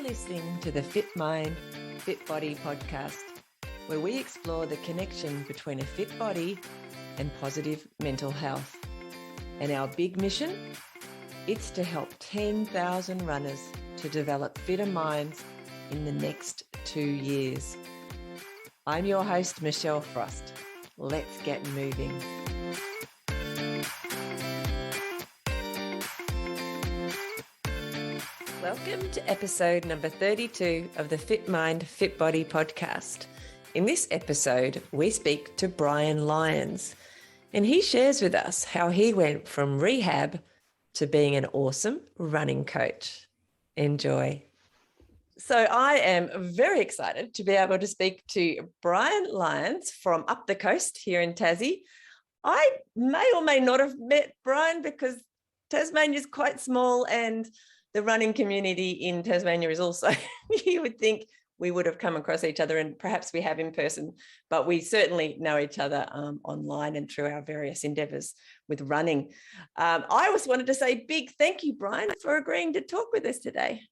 listening to the Fit Mind, Fit Body podcast, where we explore the connection between a fit body and positive mental health. And our big mission? It's to help 10,000 runners to develop fitter minds in the next 2 years. I'm your host, Michelle Frost. Let's get moving. Welcome to episode number 32 of the Fit Mind, Fit Body podcast. In this episode, we speak to Brian Lyons, and he shares with us how he went from rehab to being an awesome running coach. Enjoy. So I am very excited to be able to speak to Brian Lyons from up the coast here in Tassie. I may or may not have met Brian because Tasmania is quite small and the running community in Tasmania is also, you would think we would have come across each other, and perhaps we have in person, but we certainly know each other online and through our various endeavours with running. I just wanted to say big thank you, Brian, for agreeing to talk with us today.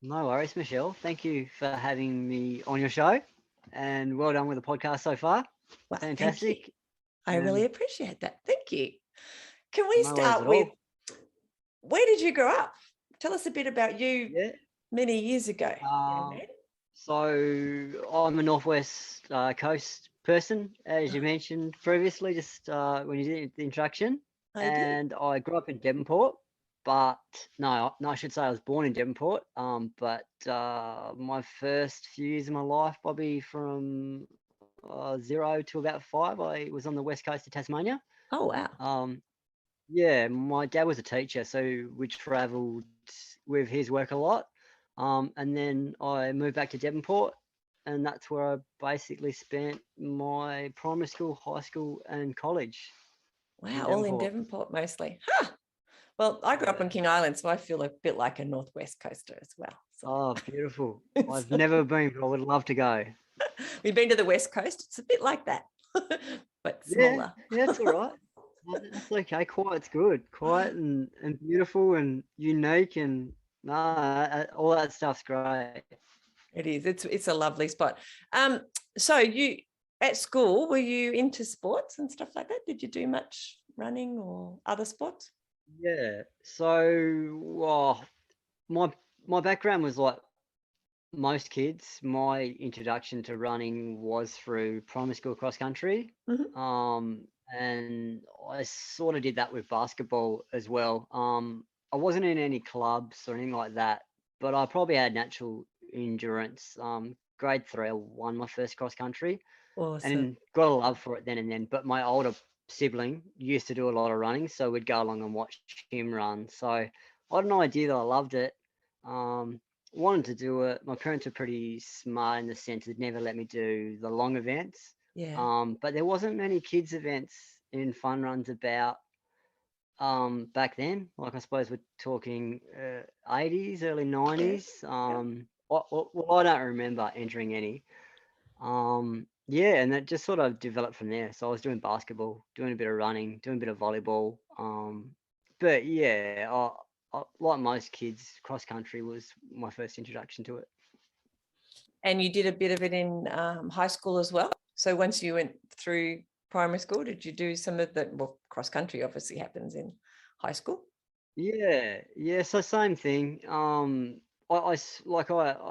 No worries, Michelle. Thank you for having me on your show, and well done with the podcast so far. Well, fantastic. I really appreciate that. Thank you. Can we No start with, where did you grow up? Tell us a bit about you many years ago. So I'm a Northwest Coast person, as you mentioned previously, just when you did the introduction. I grew up in Devonport, but I should say I was born in Devonport. But my first few years of my life, probably from 0 to about 5, I was on the west coast of Tasmania. Oh, wow. Yeah, my dad was a teacher, so we travelled with his work a lot. And then I moved back to Devonport, and that's where I basically spent my primary school, high school, and college. Wow, all in Devonport mostly. Huh. Well, I grew up on King Island, so I feel a bit like a Northwest coaster as well. So. Oh, beautiful. I've never been, but I would love to go. We've been to the West Coast. It's a bit like that, but smaller. Yeah, that's all right. That's okay. Quiet's good. Quiet and beautiful and unique, and all that stuff's great. It is. It's a lovely spot. So you at school, were you into sports and stuff like that? Did you do much running or other sports? Yeah. So, my background was like most kids. My introduction to running was through primary school cross country. Mm-hmm. And I sort of did that with basketball as well. I wasn't in any clubs or anything like that, but I probably had natural endurance. Grade 3, I won my first cross country. Awesome. And got a love for it then and then. But my older sibling used to do a lot of running, so we'd go along and watch him run. So I had an idea that I loved it. Wanted to do it. My parents were pretty smart in the sense they'd never let me do the long events. Yeah. But there wasn't many kids events in fun runs about back then. Like I suppose we're talking 80s, early 90s. Well, I don't remember entering any. And that just sort of developed from there. So I was doing basketball, doing a bit of running, doing a bit of volleyball. But yeah, I, like most kids, cross country was my first introduction to it. And you did a bit of it in high school as well? So once you went through primary school, did you do some of the, well, cross country obviously happens in high school? Yeah. So same thing. I was like, I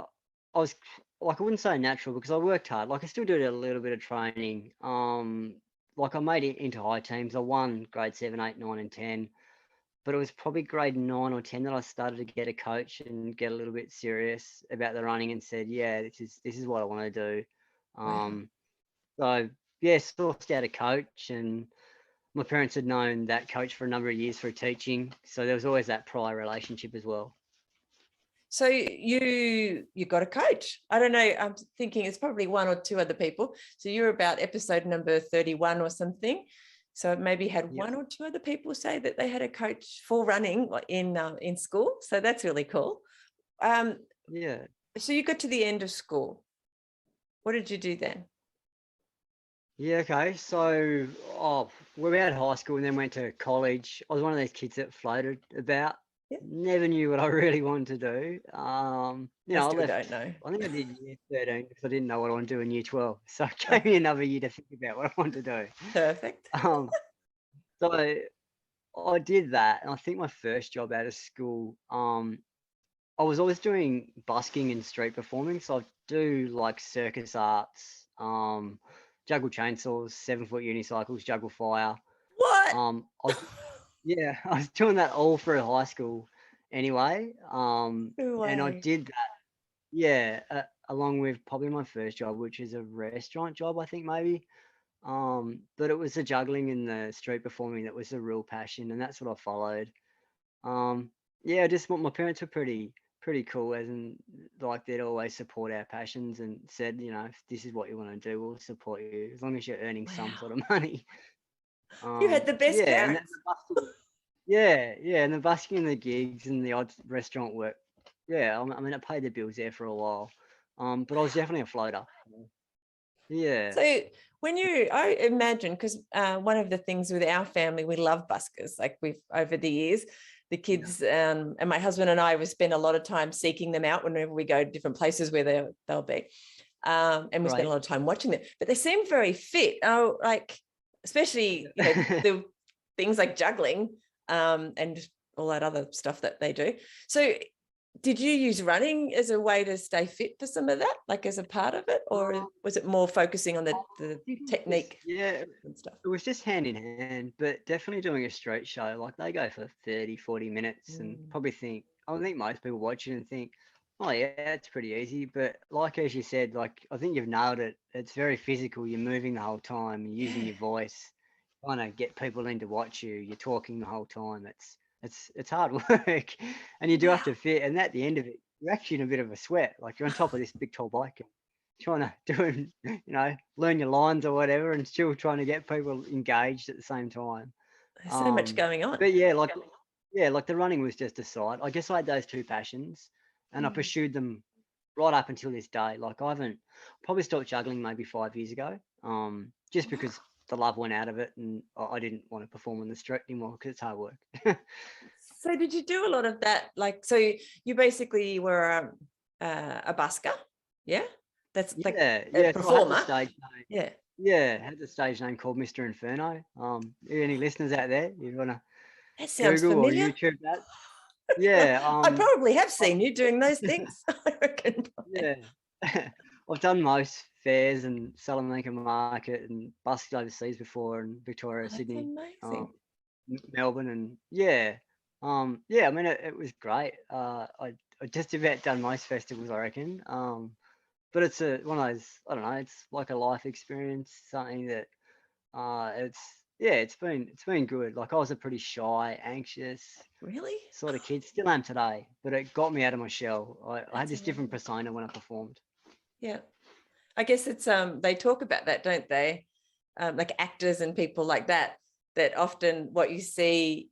wouldn't say natural because I worked hard. Like I still did a little bit of training. Like I made it into high teams. I won grade 7, 8, 9, and 10. But it was probably grade 9 or 10 that I started to get a coach and get a little bit serious about the running and said, yeah, this is what I want to do. So yeah, sourced out a coach, and my parents had known that coach for a number of years through teaching. So there was always that prior relationship as well. So you got a coach. I don't know. I'm thinking it's probably one or two other people. So you're about episode number 31 or something. So maybe had one or two other people say that they had a coach for running in school. So that's really cool. Yeah. So you got to the end of school. What did you do then? Yeah, okay. So we were out of high school and then went to college. I was one of those kids that floated about Never knew what I really wanted to do. I I still left. don't know. I think I did year 13 because I didn't know what I wanted to do in year 12. So it Oh, gave me another year to think about what I wanted to do. perfect. So I did that, and I think my first job out of school, I was always doing busking and street performing. So I do like circus arts, juggle chainsaws, 7-foot unicycles, juggle fire. What? I was, yeah, I was doing that all through high school anyway. No And I way. did that, yeah, along with probably my first job, which is a restaurant job, I think maybe. But it was the juggling and the street performing that was a real passion, and that's what I followed. Um, yeah, just what my parents were pretty cool, as in like they'd always support our passions and said, if this is what you want to do, we'll support you as long as you're earning some Wow. sort of money. You had the best Yeah, and parents. the busking, yeah, and the busking and the gigs and the odd restaurant work. Yeah, I mean, it paid the bills there for a while. But I was definitely a floater. Yeah, So I imagine, because one of the things with our family, we love buskers. Like we've over the years, the yeah, kids and my husband and I, we spend a lot of time seeking them out whenever we go to different places where they'll be, and we spend a great. lot of time watching them. But they seem very fit. Oh, like especially Yeah. the things like juggling, and all that other stuff that they do. So did you use running as a way to stay fit for some of that, like as a part of it, or Um, was it more focusing on I the think it was just, technique yeah, and stuff? it was just hand in hand, but definitely doing a street show. Like they go for 30, 40 minutes and Mm. probably I think most people watch it and think, oh yeah, it's pretty easy. But like as you said, like I think you've nailed it. It's very physical. You're moving the whole time, you're using Yeah. your voice, trying to get people in to watch you. You're talking the whole time. It's hard work. And you do have Wow. to fit. And at the end of it, you're actually in a bit of a sweat. Like you're on top of this big tall bike trying to learn your lines or whatever, and still trying to get people engaged at the same time. There's so much Um, going on. but like the running was just a side. I guess I had those two passions, and I Mm. pursued them right up until this day. Like I haven't probably stopped juggling maybe 5 years ago, just Wow. because the love went out of it, and I didn't want to perform on the street anymore because it's hard work. So did you do a lot of that? Like, so you basically were a busker, yeah? That's like Yeah, a yeah. So I had the performer, stage name. yeah. Yeah, had the stage name called Mr. Inferno. Any listeners out there, you wanna That sounds Google or familiar. YouTube that? Yeah, I probably have I, seen you doing those things. I reckon. yeah. I've done most fairs and Salamanca Market and busked overseas before in Victoria, Oh, that's Sydney, amazing. Melbourne, and yeah, yeah. I mean, it was great. I just about done most festivals, I reckon. But it's one of those. I don't know. It's like a life experience, something that it's yeah, it's been good. Like I was a pretty shy, anxious Really? sort of kid, still am today, but it got me out of my shell. I had That's this different amazing. persona when I performed. Yeah. I guess it's they talk about that, don't they? Like actors and people like that, that often what you see,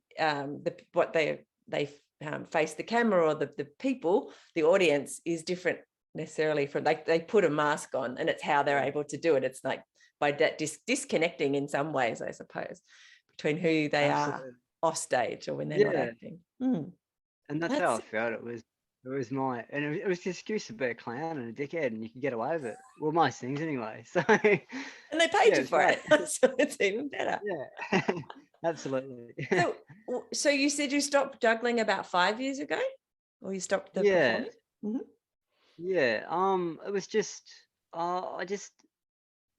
what they face the camera, or the people, the audience is different necessarily from, like they put a mask on and it's how they're Yeah, able to do it. It's like by that disconnecting in some ways, I suppose, between who they are absolutely. off stage or when they're not Yeah, acting. Mm, and that's how I that's felt. It was it was the excuse to be a clown and a dickhead, and you could get away with it. Well, most things anyway. So yeah, and they paid you it's for great. it, so it's even better. Yeah, absolutely. So, so you said you stopped juggling about 5 years ago, or you stopped the Yeah, performing? Hmm. yeah. It was just, I just,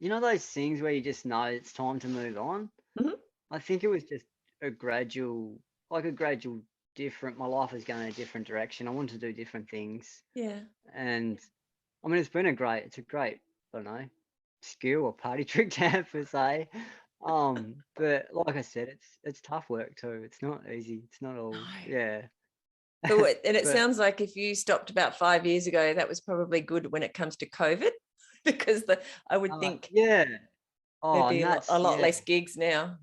those things where you just know it's time to move on. Hmm. I think it was just a gradual, like a gradual different. My life was going in a different direction. I wanted to do different things, Yeah. and I mean, it's a great, I don't know, skill or party trick to have per se. But like I said, it's tough work too. It's not easy. It's not No. all, yeah. So, and it But sounds like if you stopped about 5 years ago, that was probably good when it comes to COVID, because I would think yeah. there'd Oh, be and a that's lot yeah. less gigs now.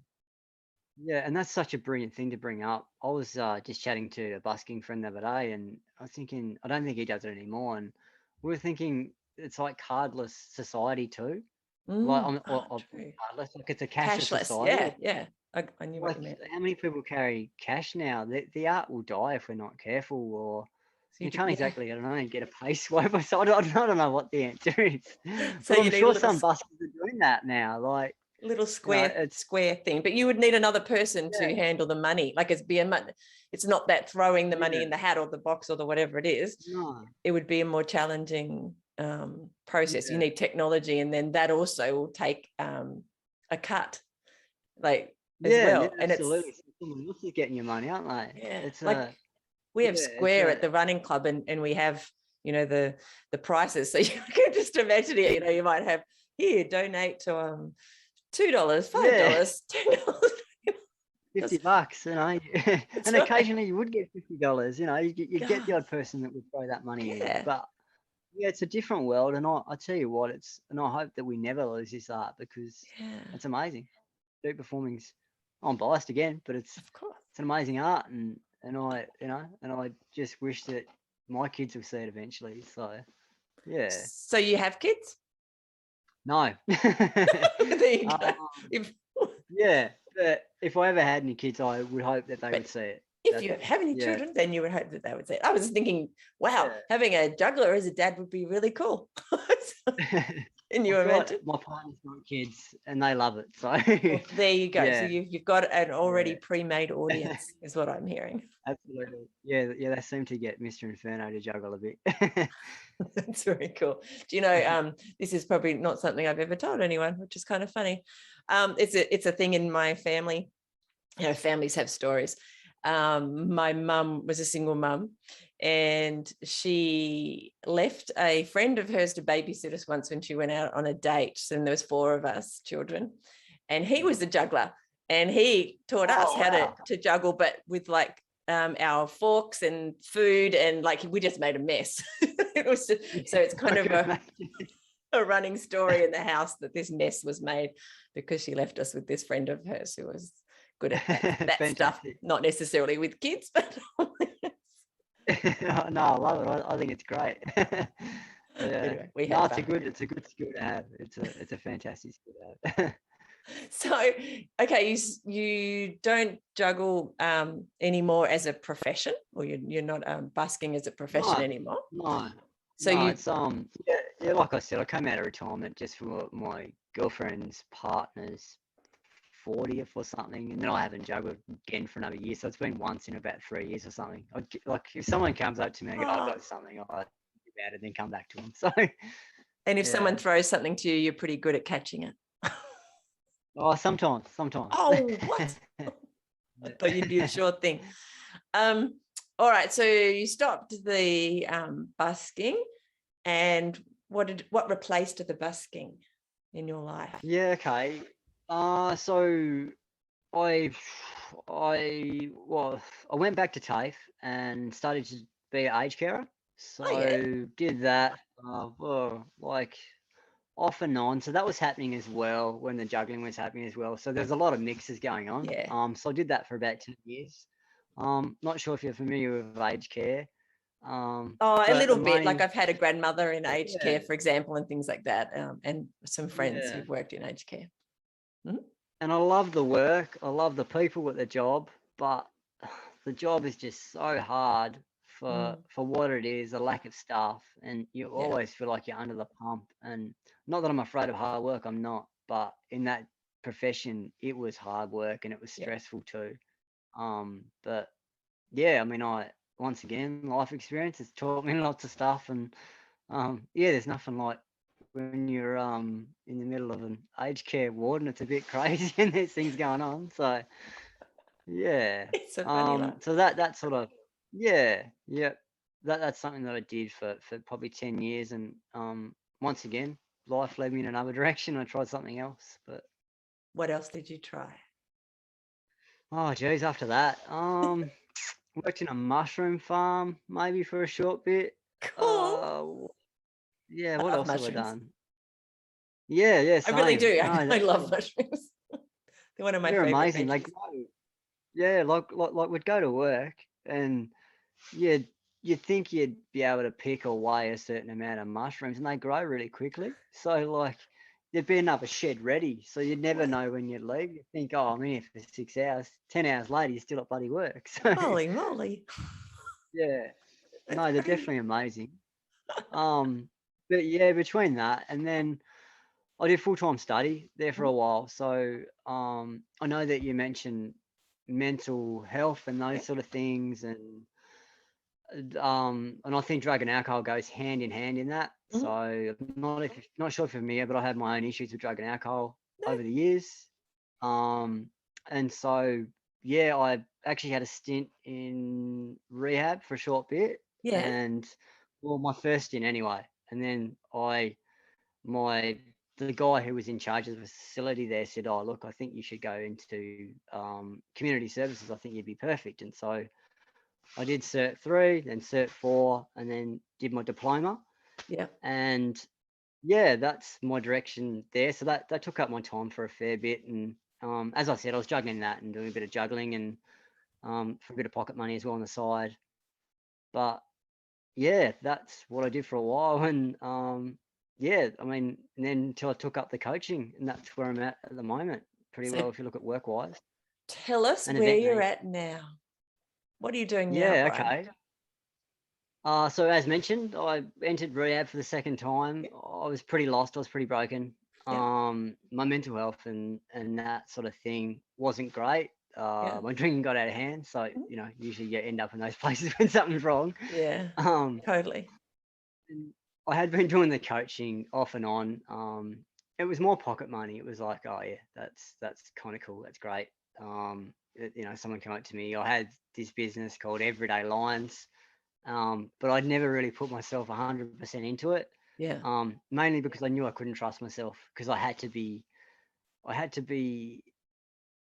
Yeah, and that's such a brilliant thing to bring up. I was just chatting to a busking friend the other day, and I was thinking, I don't think he does it anymore. And we were thinking it's like cardless society too. Like, Mm. Oh, or true. cardless, like it's a cashless Cashless. society. Yeah. Yeah. I knew what you meant. How many people carry cash now? The art will die if we're not careful, or So you can't yeah. exactly, I don't know, get a pace swiper. So I don't know what the answer is. So But you I'm need a sure little some buses are doing that now. Like, little you know, square thing, but you would need another person yeah, to handle the money. Like it's not that throwing the money yeah, in the hat or the box or the whatever it is. no, It would be a more challenging process. You yeah, need technology, and then that also will take a cut, like as yeah, well. And absolutely. So someone else is getting your money, aren't they? yeah, It's like a, we have yeah, it's Square a, at the running club, and we have the prices. So you can just imagine it. You might have here donate to $2, yeah. $5, $10. $50, That's and right. occasionally you would get $50. You'd get the God, odd person that would throw that money in, yeah, but yeah, it's a different world, and I tell you what, and I hope that we never lose this art because yeah, it's amazing. Street performing's, I'm biased again, but of course. it's an amazing art, and I just wish that my kids will see it eventually. So yeah, So you have kids? no, There you go. um, If, yeah, but if I ever had any kids, I would hope that they would but see it. if That you have any yeah, children, then you would hope that they would say it. I was thinking, wow, yeah. having a juggler as a dad would be really cool. Can you I've got imagine? my partner's got kids, and they love it. So Well, there you go. So yeah, you've got an already yeah. pre-made audience, is what I'm hearing. Absolutely. Yeah, yeah, they seem to get Mr. Inferno to juggle a bit. That's very cool. Do you know, this is probably not something I've ever told anyone, which is kind of funny. It's a thing in my family. Families have stories. My mum was a single mum, and she left a friend of hers to babysit us once when she went out on a date. And there was 4 of us children, and he was the juggler, and he taught us Oh, how wow. to juggle, but with like our forks and food, and like we just made a mess. It was so it's kind I of can imagine. a running story in the house that this mess was made because she left us with this friend of hers who was good at that stuff, Fantastic. not necessarily with kids, but No, I love it. I think it's great. Yeah. anyway, we No, had fun. it's a good skill to have. It's a fantastic skill to have. So, okay, you don't juggle anymore as a profession, or you're not busking as a profession No, anymore. no, So no. you, It's yeah. Like I said, I came out of retirement just for my girlfriend's partner's 40th or something, and then I haven't juggled again for another year. So it's been once in about 3 years or something. Like if someone comes up to me and go, I've got something, I think about it, then come back to them. So and if yeah. someone throws something to you, you're pretty good at catching it. Oh, sometimes. Oh, what? I thought you'd be a sure thing. All right, so you stopped the busking, and what replaced the busking in your life? Yeah, okay. So I I went back to TAFE and started to be an aged carer. Oh yeah, So did that, like off and on. So that was happening as well when the juggling was happening as well. So there's a lot of mixes going on. yeah. So I did that for about 10 years. Not sure if you're familiar with aged care. Oh, a But the little bit. Like main, I've had a grandmother in aged yeah, care, for example, and things like that, and some friends yeah. who've worked in aged care. Mhm. And I love the work. I love the people with the job, but the job is just so hard for what it is, a lack of staff, and you Yeah, always feel like you're under the pump. And not that I'm afraid of hard work, I'm not, but in that profession, it was hard work and it was yeah. stressful too. But yeah, I mean, I once again, life experience has taught me lots of stuff, and yeah, there's nothing like when you're in the middle of an aged care ward and it's a bit crazy and there's things going on. So yeah. It's a funny one. So that sort of, yeah, yeah. That's something that I did for probably 10 years, and once again, life led me in another direction. I tried something else, but What else did you try? oh geez, after that, worked in a mushroom farm maybe for a short bit. Cool. Uh, yeah, I what love else have I mushrooms. done? Yeah, yeah, I really same. do. No, I love mushrooms. They're one of my they're favorite amazing. They veggies. grow. Yeah, like we'd go to work and you'd think you'd be able to pick or weigh a certain amount of mushrooms and they grow really quickly. So like there'd be another shed ready, so you'd never know when you'd leave. You think, oh, I'm in here for 6 hours. 10 hours later, you're still at bloody work. So Holy moly. yeah, That's no, they're crazy. definitely amazing. But yeah, between that and then I did full-time study there for a while. So I know that you mentioned mental health and those Yep. sort of things, and I think drug and alcohol goes hand in hand in that. Mhm. So I'm not sure if you're familiar, but I had my own issues with drug and alcohol No. over the years. And so yeah, I actually had a stint in rehab for a short bit, Yeah. and well, my first stint anyway. And then my the guy who was in charge of the facility there said, "Oh, look, I think you should go into community services. I think you'd be perfect." And so I did Cert 3, then Cert 4, and then did my diploma. Yeah. And yeah, that's my direction there. So that took up my time for a fair bit. And as I said, I was juggling that and doing a bit of juggling and for a bit of pocket money as well on the side. But yeah, that's what I did for a while. And yeah, I mean, and then until I took up the coaching, and that's where I'm at the moment, pretty So well if you look at work wise tell us and where event you're me. at now. What are you doing now, Yeah, Brian? okay. So as mentioned, I entered rehab for the second time. I was pretty lost. I was pretty broken. Yeah. My mental health and that sort of thing wasn't great. Yeah. My drinking got out of hand. So, Mhm. usually you end up in those places when something's wrong. Yeah. Um, Totally. and I had been doing the coaching off and on. It was more pocket money. It was like, oh yeah, that's kind of cool. That's great. Someone came up to me. I had this business called Everyday Lions, but I'd never really put myself 100% into it, Yeah. mainly because I knew I couldn't trust myself because I had to be,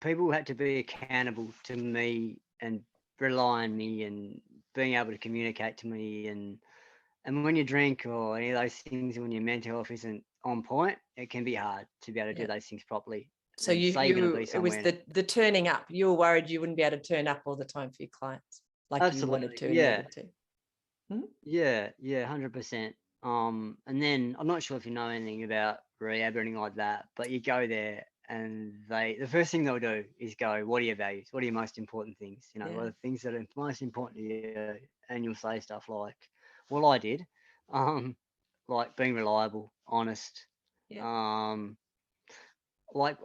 people had to be accountable to me and rely on me and being able to communicate to me. And when you drink or any of those things, when your mental health isn't on point, it can be hard to be able to do Yeah. those things properly. So And say you're going to be it was somewhere. the turning up. You were worried you wouldn't be able to turn up all the time for your clients like you wanted Absolutely. to and Yeah. needed to. Mhm. Yeah. Yeah. 100%. And then I'm not sure if you know anything about rehab or anything like that, but you go there and the first thing they'll do is go, what are your values? What are your most important things? What Yeah. are the things that are most important to you? And you'll say stuff like, well, I did, like being reliable, honest, Yeah. um, like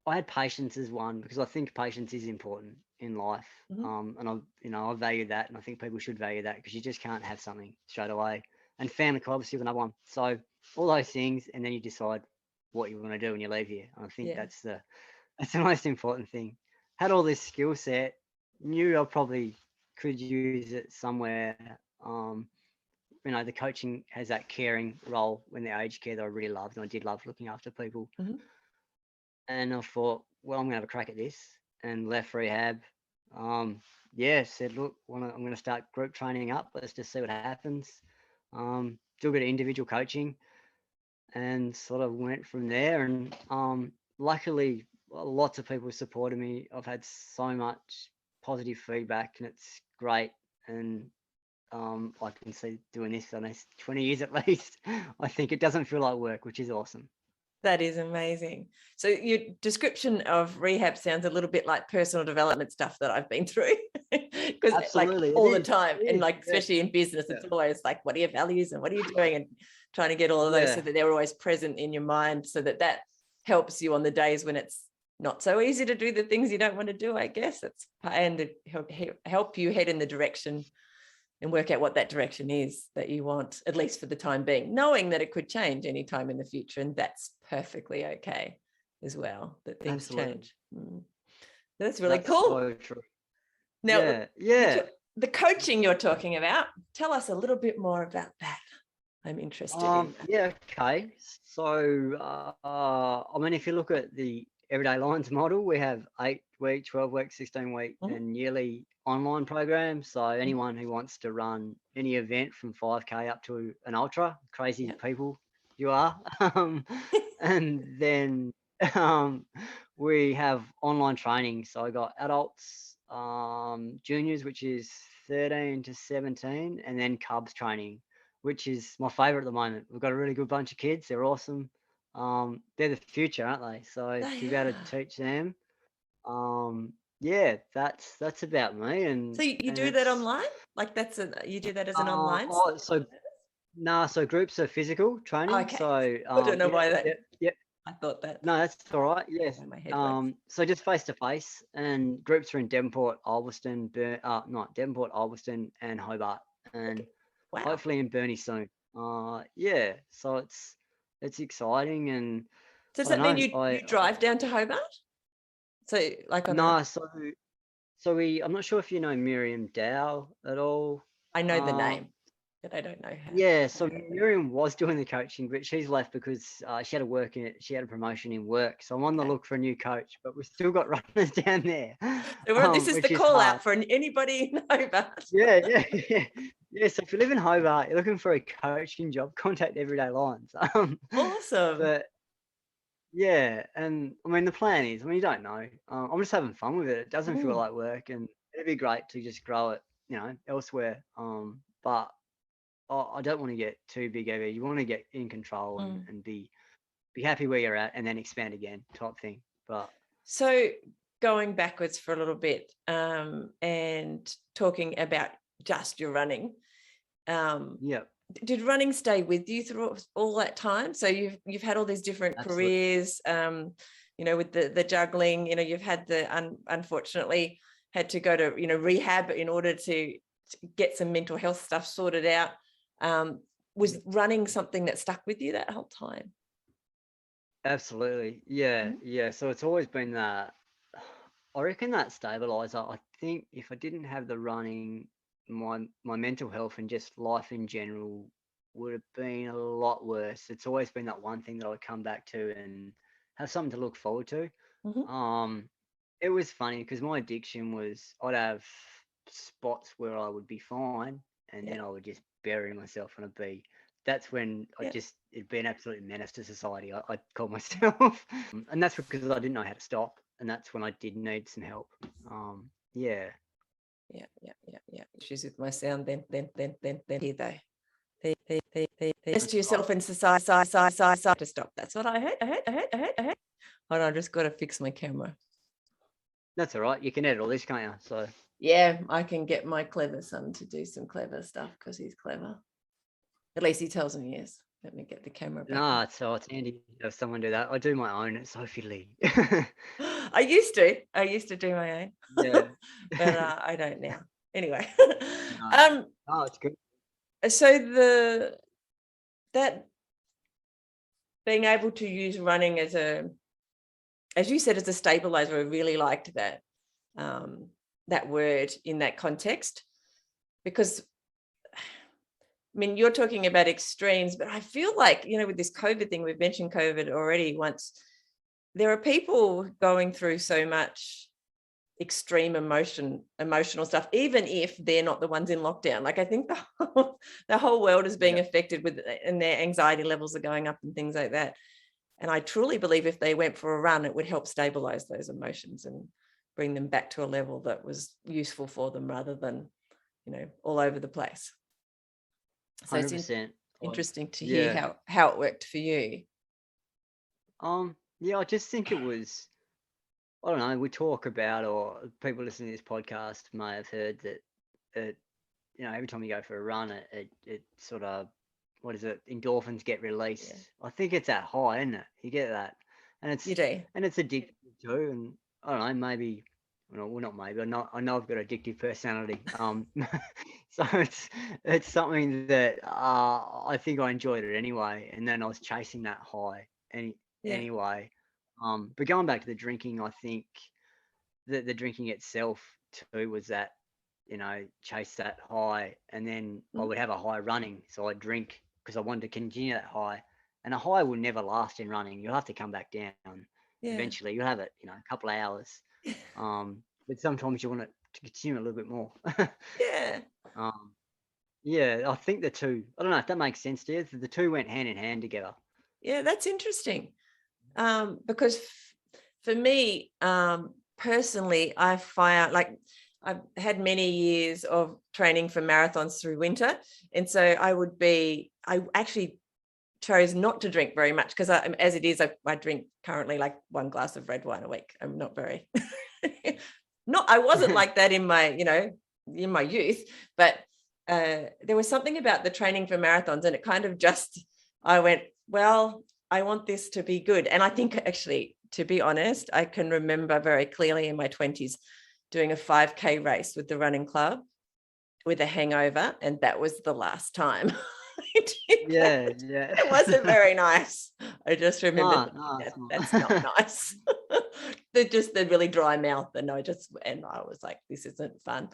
I had patience as one because I think patience is important in life. Mhm. And I value that, and I think people should value that because you just can't have something straight away. And family could obviously another one. So all those things, and then you decide what you want to do when you leave here. And I think Yeah. that's the most important thing. Had all this skill set, knew I probably could use it somewhere. Um, the coaching has that caring role when the aged care that I really loved, and I did love looking after people. Mhm. And I thought, well, I'm gonna have a crack at this, and left rehab. Yeah, said, look, I'm gonna start group training up. Let's just see what happens. Do a bit of individual coaching, and sort of went from there. And luckily, lots of people supported me. I've had so much positive feedback, and it's great. And I can see doing this for the next 20 years at least. I think it doesn't feel like work, which is awesome. That is amazing. So your description of rehab sounds a little bit like personal development stuff that I've been through because like Absolutely, it all the is. time It and is. like Yeah. especially in business, it's always like, what are your values and what are you doing and trying to get all of those so Yeah. that they're always present in your mind so that helps you on the days when it's not so easy to do the things you don't want to do, I guess. And help you head in the direction and work out what that direction is that you want, at least for the time being, knowing that it could change anytime in the future. And that's perfectly okay as well, that things Absolutely. change. That's really That's cool. so true. Now, Yeah. Yeah. the coaching you're talking about, tell us a little bit more about that. I'm interested in that. Yeah. Okay. So, I mean, if you look at the Everyday Lines model, we have 8 week, 12 week, 16 week, Mhm. and yearly online programs. So Mhm. anyone who wants to run any event from 5K up to an ultra, crazy Yeah. people you are. And then um, we have online training. So I got adults, juniors, which is 13 to 17, and then Cubs training, which is my favorite at the moment. We've got a really good bunch of kids. They're awesome. they're the future, aren't they? So to be able to teach them, yeah, that's about me. So and you and do that it's online? Like you do that as an online so so groups are physical training. Okay. So I don't know yeah, why that. yeah. I thought that. No, that's all right. Yes. Why my head works. So just face to face, and groups are in Devonport, Ulverston, not Devonport, Ulverston, and Hobart, and Okay. Wow. hopefully in Burnie soon. Yeah. So it's exciting, and Does I don't that mean know. you drive down to Hobart? So like on a No, so I'm not sure if you know Miriam Dow at all. I know the Uh, name, but I don't know her. Yeah, so Miriam was doing the coaching, but she's left because she had a promotion in work. So I'm on the Okay. look for a new coach, but we've still got runners down there, So this is the which is call hard. out for anybody in Hobart. Yeah, yeah, yeah. Yeah, so if you live in Hobart, you're looking for a coaching job, contact Everyday Lines. Awesome. But yeah, and I mean the plan is, I mean you don't know. I'm just having fun with it. It doesn't feel Mm, like work, and it'd be great to just grow it, elsewhere. But I don't want to get too big over. You want to get in control and, mm. and be happy where you're at, and then expand again, type thing. But So going backwards for a little bit, and talking about just your running, yeah, did running stay with you through all that time? So you've had all these different absolutely. careers, with the juggling, you've had unfortunately had to go to, rehab in order to get some mental health stuff sorted out. Was running something that stuck with you that whole time? Absolutely. Yeah, Mhm. yeah. So it's always been that. I reckon that stabilizer. I think if I didn't have the running, my mental health and just life in general would have been a lot worse. It's always been that one thing that I would come back to and have something to look forward to. Mhm. Um, it was funny because my addiction was I'd have spots where I would be fine, and Yeah. then I would just bury myself on a beach. That's when Yeah. it'd be an absolute menace to society. I'd call myself, and that's because I didn't know how to stop, and that's when I did need some help. Yeah, Yeah. Issues with my sound. Then here though. Just to yourself in society, to stop. That's what I heard. Hold on, I just got to fix my camera. that's all right. You can edit all this, can't you? So Yeah, I can get my clever son to do some clever stuff because he's clever. At least he tells me yes. Let me get the camera back. no, it's handy to have someone do that. I do my own. It's so fiddly. I used to do my own, Yeah. but I don't now. Anyway, No, no, it's good. so that being able to use running as you said, as a stabilizer, I really liked that word in that context, because I mean, you're talking about extremes, but I feel like, with this COVID thing, we've mentioned COVID already once, there are people going through so much extreme emotional stuff, even if they're not the ones in lockdown. Like, I think the whole world is being Yeah, affected and their anxiety levels are going up and things like that. And I truly believe if they went for a run, it would help stabilize those emotions and bring them back to a level that was useful for them rather than, all over the place. So it's 100%. interesting to hear Yeah. how it worked for you. Yeah, I just think it was, I don't know, we talk about, or people listening to this podcast may have heard that it, every time you go for a run, it sort of, what is it, endorphins get released. Yeah, I think it's that high, isn't it? You get that. And you do. it's addictive too. And I don't know, maybe, well, not maybe, I know I've got addictive personality. So it's something that I think I enjoyed it anyway. And then I was chasing that high Yeah. anyway. But going back to the drinking, I think that the drinking itself too was that, chase that high, and then I Mm. would have a high running, so I'd drink because I wanted to continue that high. And a high will never last in running. You'll have to come back down Yeah. eventually. You'll have it, a couple of hours. But sometimes you want it to continue a little bit more. Yeah. um, yeah, I think the two. I don't know if that makes sense to you. The two went hand in hand together. Yeah, that's interesting. Because for me, personally, I find like I've had many years of training for marathons through winter. And so I actually chose not to drink very much because as it is, I drink currently like 1 glass of red wine a week. I'm not very, I wasn't like that in my youth, but there was something about the training for marathons, and it kind of I went, well, I want this to be good. And I think actually, to be honest, I can remember very clearly in my 20s doing a 5K race with the running club with a hangover, and that was the last time I did that. Yeah. It wasn't very nice. I just remember that's not nice. the really dry mouth, and I was like, this isn't fun.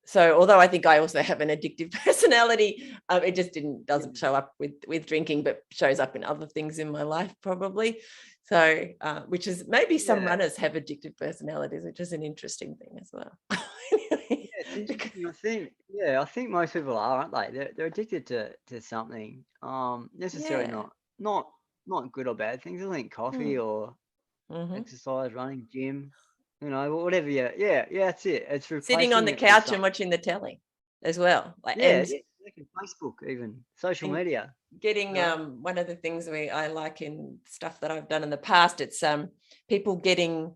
So although I think I also have an addictive personality, it just doesn't show up with drinking, but shows up in other things in my life probably. So which is maybe some runners have addictive personalities, which is an interesting thing as well. It's interesting. I think most people are, aren't they? They're addicted to something. Necessarily not good or bad things. I think coffee or exercise, running, gym, whatever. Yeah, that's it. It's replacing sitting on the couch and watching the telly as well. Facebook, even social media. Getting one of the things I like in stuff that I've done in the past, it's people getting,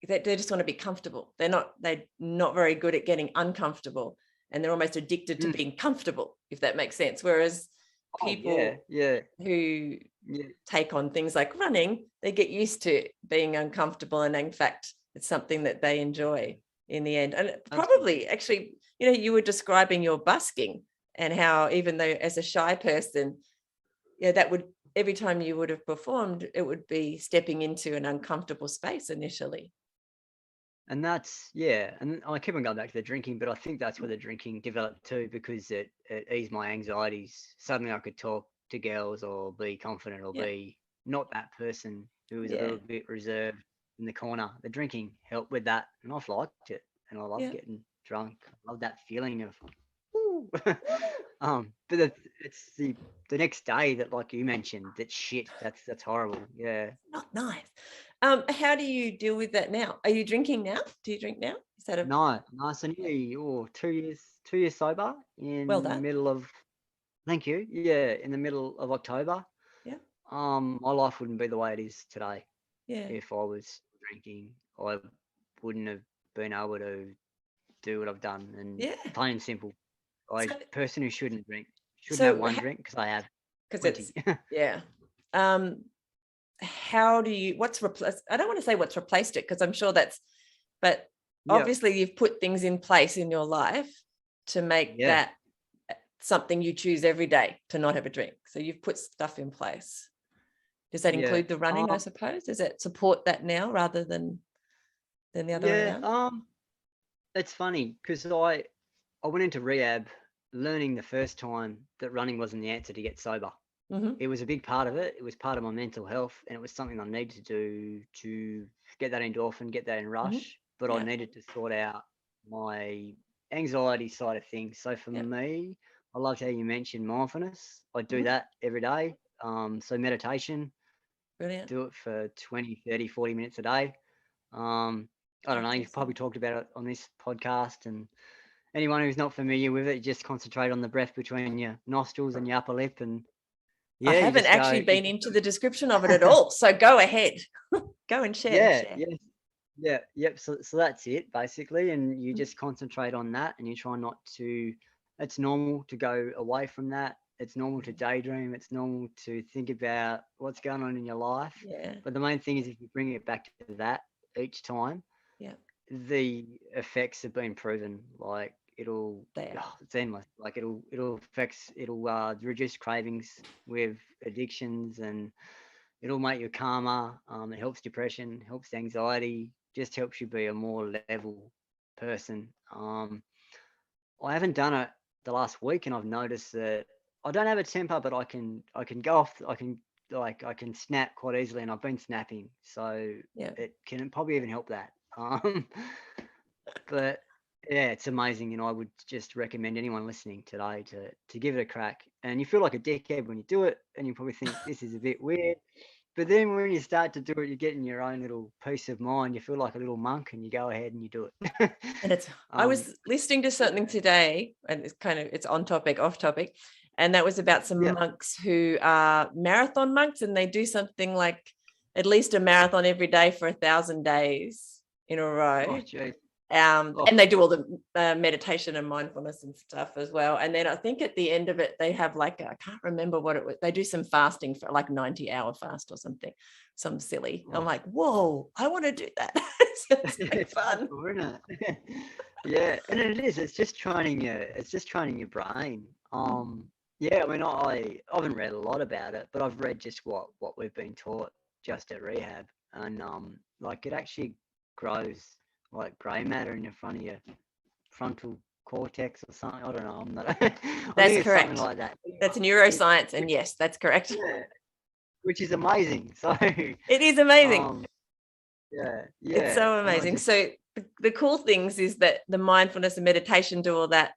they just want to be comfortable. They're not very good at getting uncomfortable, and they're almost addicted to being comfortable, if that makes sense. Whereas people who take on things like running, they get used to being uncomfortable, and in fact it's something that they enjoy in the end. And probably actually, you were describing your busking and how, even though as a shy person, that would, every time you would have performed, it would be stepping into an uncomfortable space initially. And that's, and I keep on going back to the drinking, but I think that's where the drinking developed too, because it eased my anxieties. Suddenly I could talk to girls or be confident or be not that person who was a little bit reserved in the corner. The drinking helped with that, and I've liked it, and I love getting drunk. I love that feeling of, woo. But it's the next day that, like you mentioned, that shit, that's horrible. Yeah. Not nice. How do you deal with that now? Are you drinking now? Do you drink now? Is that No, so nearly 2 years sober in well the done. middle of, thank you. Yeah, in the middle of October. Yeah. My life wouldn't be the way it is today. Yeah. If I was drinking, I wouldn't have been able to do what I've done. And plain and simple, a person who shouldn't drink shouldn't have one drink, because I have 20. It's how do you, what's replaced? I don't want to say what's replaced it, because I'm sure but obviously you've put things in place in your life to make that something you choose every day, to not have a drink. So you've put stuff in place. Does that include the running, I suppose? Does it support that now rather than the other way around? It's funny, because I went into rehab learning the first time that running wasn't the answer to get sober. It was a big part of it. It was part of my mental health, and it was something I needed to do to get that endorphin, get that in rush. But I needed to sort out my anxiety side of things. So for me, I loved how you mentioned mindfulness. I do that every day. So meditation. Brilliant. Do it for 20, 30, 40 minutes a day. I don't know. You've probably talked about it on this podcast, and anyone who's not familiar with it, just concentrate on the breath between your nostrils and your upper lip, and I haven't actually been into the description of it at all. So go ahead. Go and share. So that's it basically. And you just concentrate on that, and you try not to, it's normal to go away from that. It's normal to daydream. It's normal to think about what's going on in your life. But the main thing is, if you bring it back to that each time, the effects have been proven. Like it's endless. Like it'll reduce cravings with addictions, and it'll make you calmer. It helps depression, helps anxiety, just helps you be a more level person. I haven't done it the last week, and I've noticed that I don't have a temper, but I can go off. I can snap quite easily, and I've been snapping, so it can probably even help that. But it's amazing, and I would just recommend anyone listening today to give it a crack. And you feel like a dickhead when you do it, and you probably think this is a bit weird. But then when you start to do it, you get in your own little peace of mind. You feel like a little monk, and you go ahead and you do it. And I was listening to something today, and it's on topic, off topic, And that was about some monks who are marathon monks, and they do something like at least a marathon every day for 1,000 days in a row. And they do all the meditation and mindfulness and stuff as well. And then I think at the end of it, they have like, I can't remember what it was. They do some fasting for like 90-hour fast or something, some silly. I'm like, whoa, I want to do that. It's like fun. Cool, isn't it? Yeah, and it is. It's just training your brain. Yeah, I mean, I haven't read a lot about it, but I've read just what we've been taught just at rehab, and like it actually grows like grey matter in the front of your frontal cortex or something. I don't know. I'm not. That's think correct. It's something like that. That's neuroscience, and yes, that's correct. Yeah, which is amazing. So it is amazing. Yeah, it's so amazing. So the cool things is that the mindfulness and meditation do all that.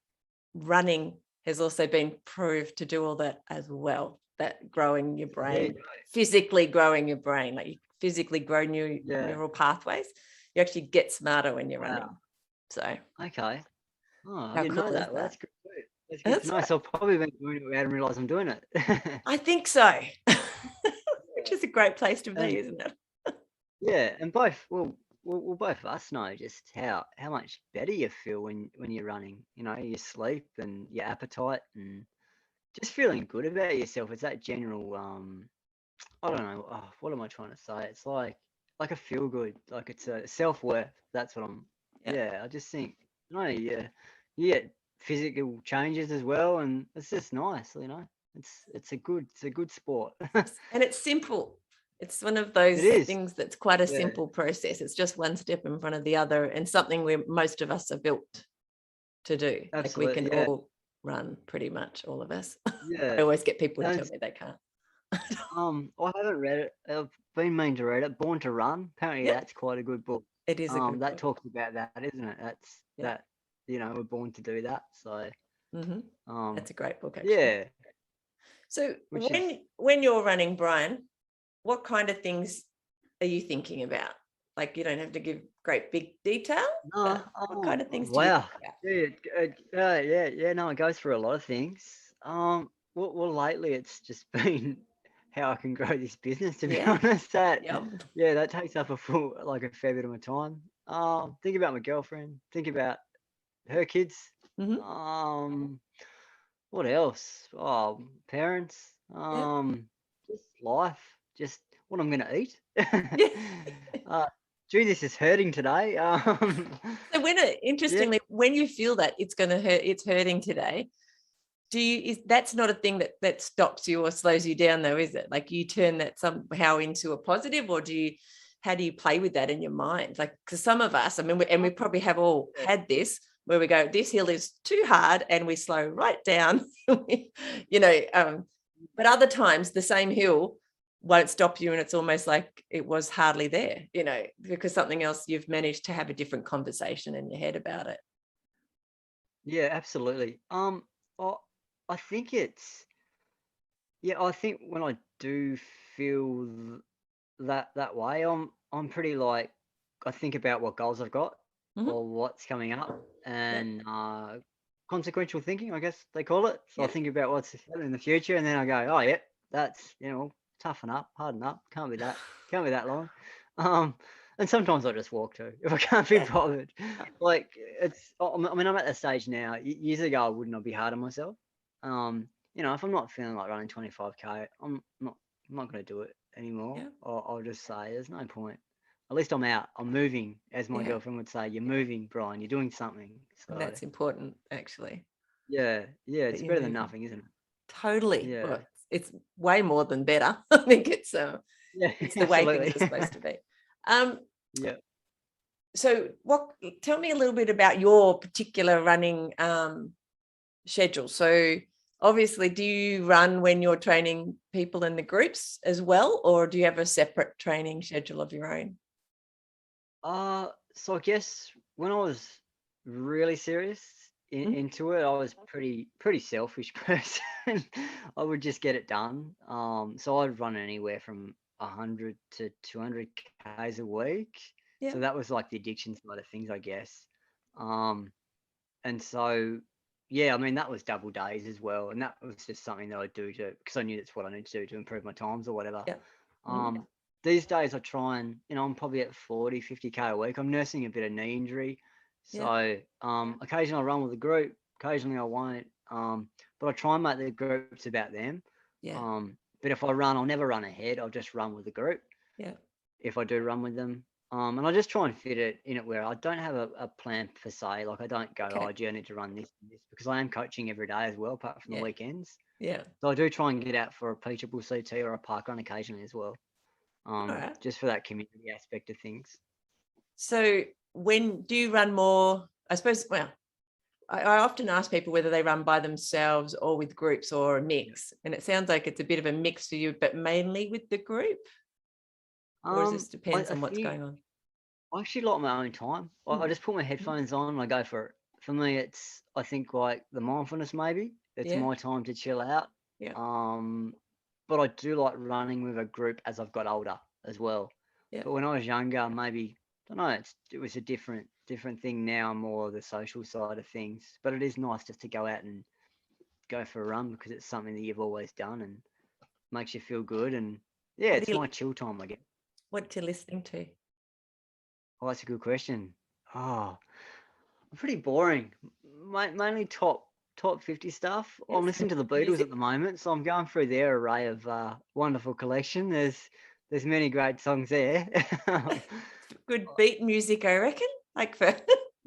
Running has also been proved to do all that as well, that growing your brain, physically growing your brain, like you physically grow new neural pathways. You actually get smarter when you're running. So okay. I didn't know that. Well, that's good. That's good to know. Right. So I've probably been doing it without realize I'm doing it. I think so. Which is a great place to be, isn't it? Yeah, and we'll both of us know just how much better you feel when you're running. You know, your sleep and your appetite and just feeling good about yourself. It's that general I don't know. What am I trying to say? It's like a feel good, like it's a self-worth. That's what I'm. Yeah, I just think you get physical changes as well, and it's just nice. You know, it's a good sport. And it's simple. It's one of those things that's quite a simple process. It's just one step in front of the other, and something where most of us are built to do. Absolutely, like we can all run, pretty much all of us. Yeah, I always get people to tell me they can't. I haven't read it. I've been meaning to read it. Born to Run. Apparently, that's quite a good book. It is a good that book. talks about that, isn't it? That's that. We're born to do that. So, that's a great book, actually. Yeah. So when you're running, Brian, what kind of things are you thinking about? Like, you don't have to give great big detail. What kind of things do you think about? No, I go through a lot of things. Well, lately it's just been how I can grow this business. To be honest, that takes up a fair bit of my time. Think about my girlfriend. Think about her kids. What else? Parents. Just life. Just what I'm gonna eat. Gee, this is hurting today. So interestingly, when you feel that it's going to hurt, it's hurting today, that's not a thing that stops you or slows you down, though, is it? Like, you turn that somehow into a positive, or how do you play with that in your mind? Like, because some of us, I mean, we probably have all had this, where we go, this hill is too hard, and we slow right down, but other times the same hill won't stop you, and it's almost like it was hardly there, because something else, you've managed to have a different conversation in your head about it. Yeah, absolutely. I think I think when I do feel that way, I'm pretty like, I think about what goals I've got or what's coming up, and consequential thinking, I guess they call it. So I think about what's happening in the future, and then I go, oh yeah, that's toughen up, harden up, can't be that long. And sometimes I just walk too if I can't be bothered. Like, I'm at that stage now. Years ago, I would not be hard on myself. If I'm not feeling like running 25k, I'm not going to do it anymore. I'll just say there's no point. At least I'm out. I'm moving, as my girlfriend would say. You're moving, Brian. You're doing something. So and that's important, actually. Yeah. It's better than nothing, isn't it? Totally. Yeah. Well, it's way more than better. I think it's the way things are supposed to be. Yeah. So tell me a little bit about your particular running schedule. So obviously, do you run when you're training people in the groups as well, or do you have a separate training schedule of your own? So I guess when I was really serious into it, I was pretty selfish person. I would just get it done. So I'd run anywhere from 100 to 200 k's a week. So that was like the addiction side of things, I guess. And so yeah, I mean, that was double days as well. And that was just something that I do because I knew that's what I need to do to improve my times or whatever. Yeah. These days I try and, I'm probably at 40, 50K a week. I'm nursing a bit of knee injury. So occasionally I run with a group, occasionally I won't. But I try and make the groups about them. Yeah. But if I run, I'll never run ahead. I'll just run with the group. Yeah. If I do run with them. And I just try and fit it in it where I don't have a plan per se. Like I don't go, Okay. oh, gee, I need to run this and this, because I am coaching every day as well, apart from the weekends. Yeah. So I do try and get out for a teachable CT or a park run occasionally as well. Right. Just for that community aspect of things. So when do you run more? I suppose, well, I often ask people whether they run by themselves or with groups or a mix. And it sounds like it's a bit of a mix for you, but mainly with the group. Or does this depends on what's going on? I actually like my own time. I just put my headphones on and I go for it. For me, it's, I think, like the mindfulness maybe. It's my time to chill out. Yeah. But I do like running with a group as I've got older as well. Yeah. But when I was younger, maybe, I don't know, it was a different thing now, more the social side of things. But it is nice just to go out and go for a run because it's something that you've always done and makes you feel good. And yeah, it's my chill time, I guess. What you're listening to? Oh, that's a good question. Oh, I'm pretty boring. Mainly top 50 stuff. I'm listening to the Beatles at the moment, so I'm going through their array of wonderful collection. There's many great songs there. Good beat music, I reckon. Like for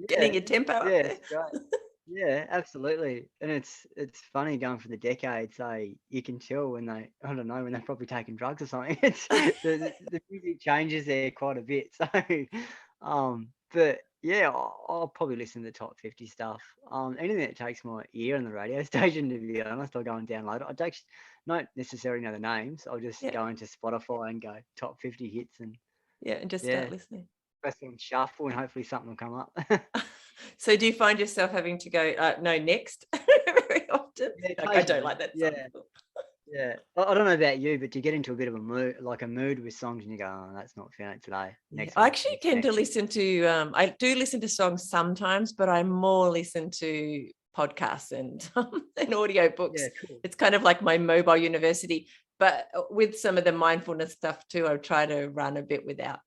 getting your tempo up there. It's great. Yeah, absolutely. And it's funny going for the decades. So you can tell when I don't know, when they're probably taking drugs or something. It's the music changes there quite a bit. So, but yeah, I'll probably listen to the top 50 stuff. Anything that takes my ear on the radio station, to be honest, I'll go and download it. I don't necessarily know the names. I'll just go into Spotify and go top 50 hits and just start listening. Press on shuffle and hopefully something will come up. So do you find yourself having to go, no, next very often? Yeah, I don't like that song. Yeah. I don't know about you, but you get into a bit of a mood with songs and you go, oh, that's not feeling it today. I actually tend to listen to, I do listen to songs sometimes, but I more listen to podcasts and audio books. Yeah, cool. It's kind of like my mobile university, but with some of the mindfulness stuff too, I try to run a bit without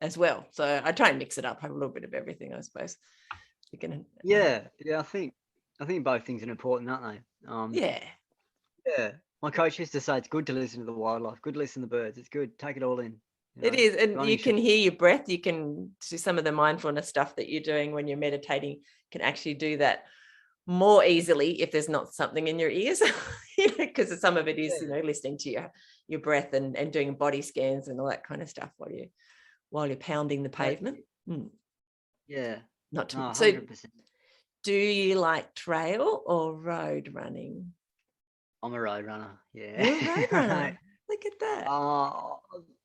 as well. So I try and mix it up, have a little bit of everything, I suppose. You can, I think both things are important, aren't they? Yeah. My coach used to say it's good to listen to the wildlife, good to listen to the birds. It's good. Take it all in. It is. And you can hear your breath. You can do some of the mindfulness stuff that you're doing when you're meditating, can actually do that more easily if there's not something in your ears, because some of it is, listening to your breath and doing body scans and all that kind of stuff while you're pounding the pavement. Yeah. Not too much. So 100%. Do you like trail or road running? I'm a road runner. Yeah. You're a road runner. Look at that.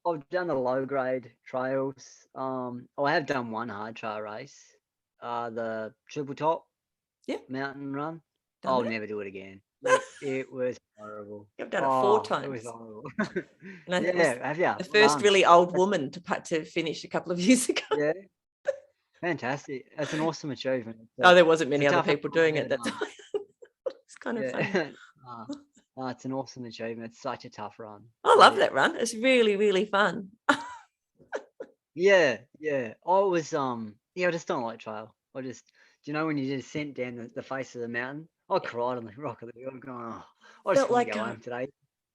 I've done the low grade trails. I have done one hard trail race. The triple top mountain run. I'll never do it again. It was horrible. I've done it 4 times. It was horrible. Have you? The first really old woman to finish a couple of years ago. Yeah. Fantastic. That's an awesome achievement. There wasn't many other people doing it that time. It's kind of fun. It's an awesome achievement. It's such a tough run. I love that run. It's really, really fun. Yeah. I was I just don't like trail. Do you know when you just sent down the face of the mountain? I cried on the rock of the hill. I'm going, I just want to go home today.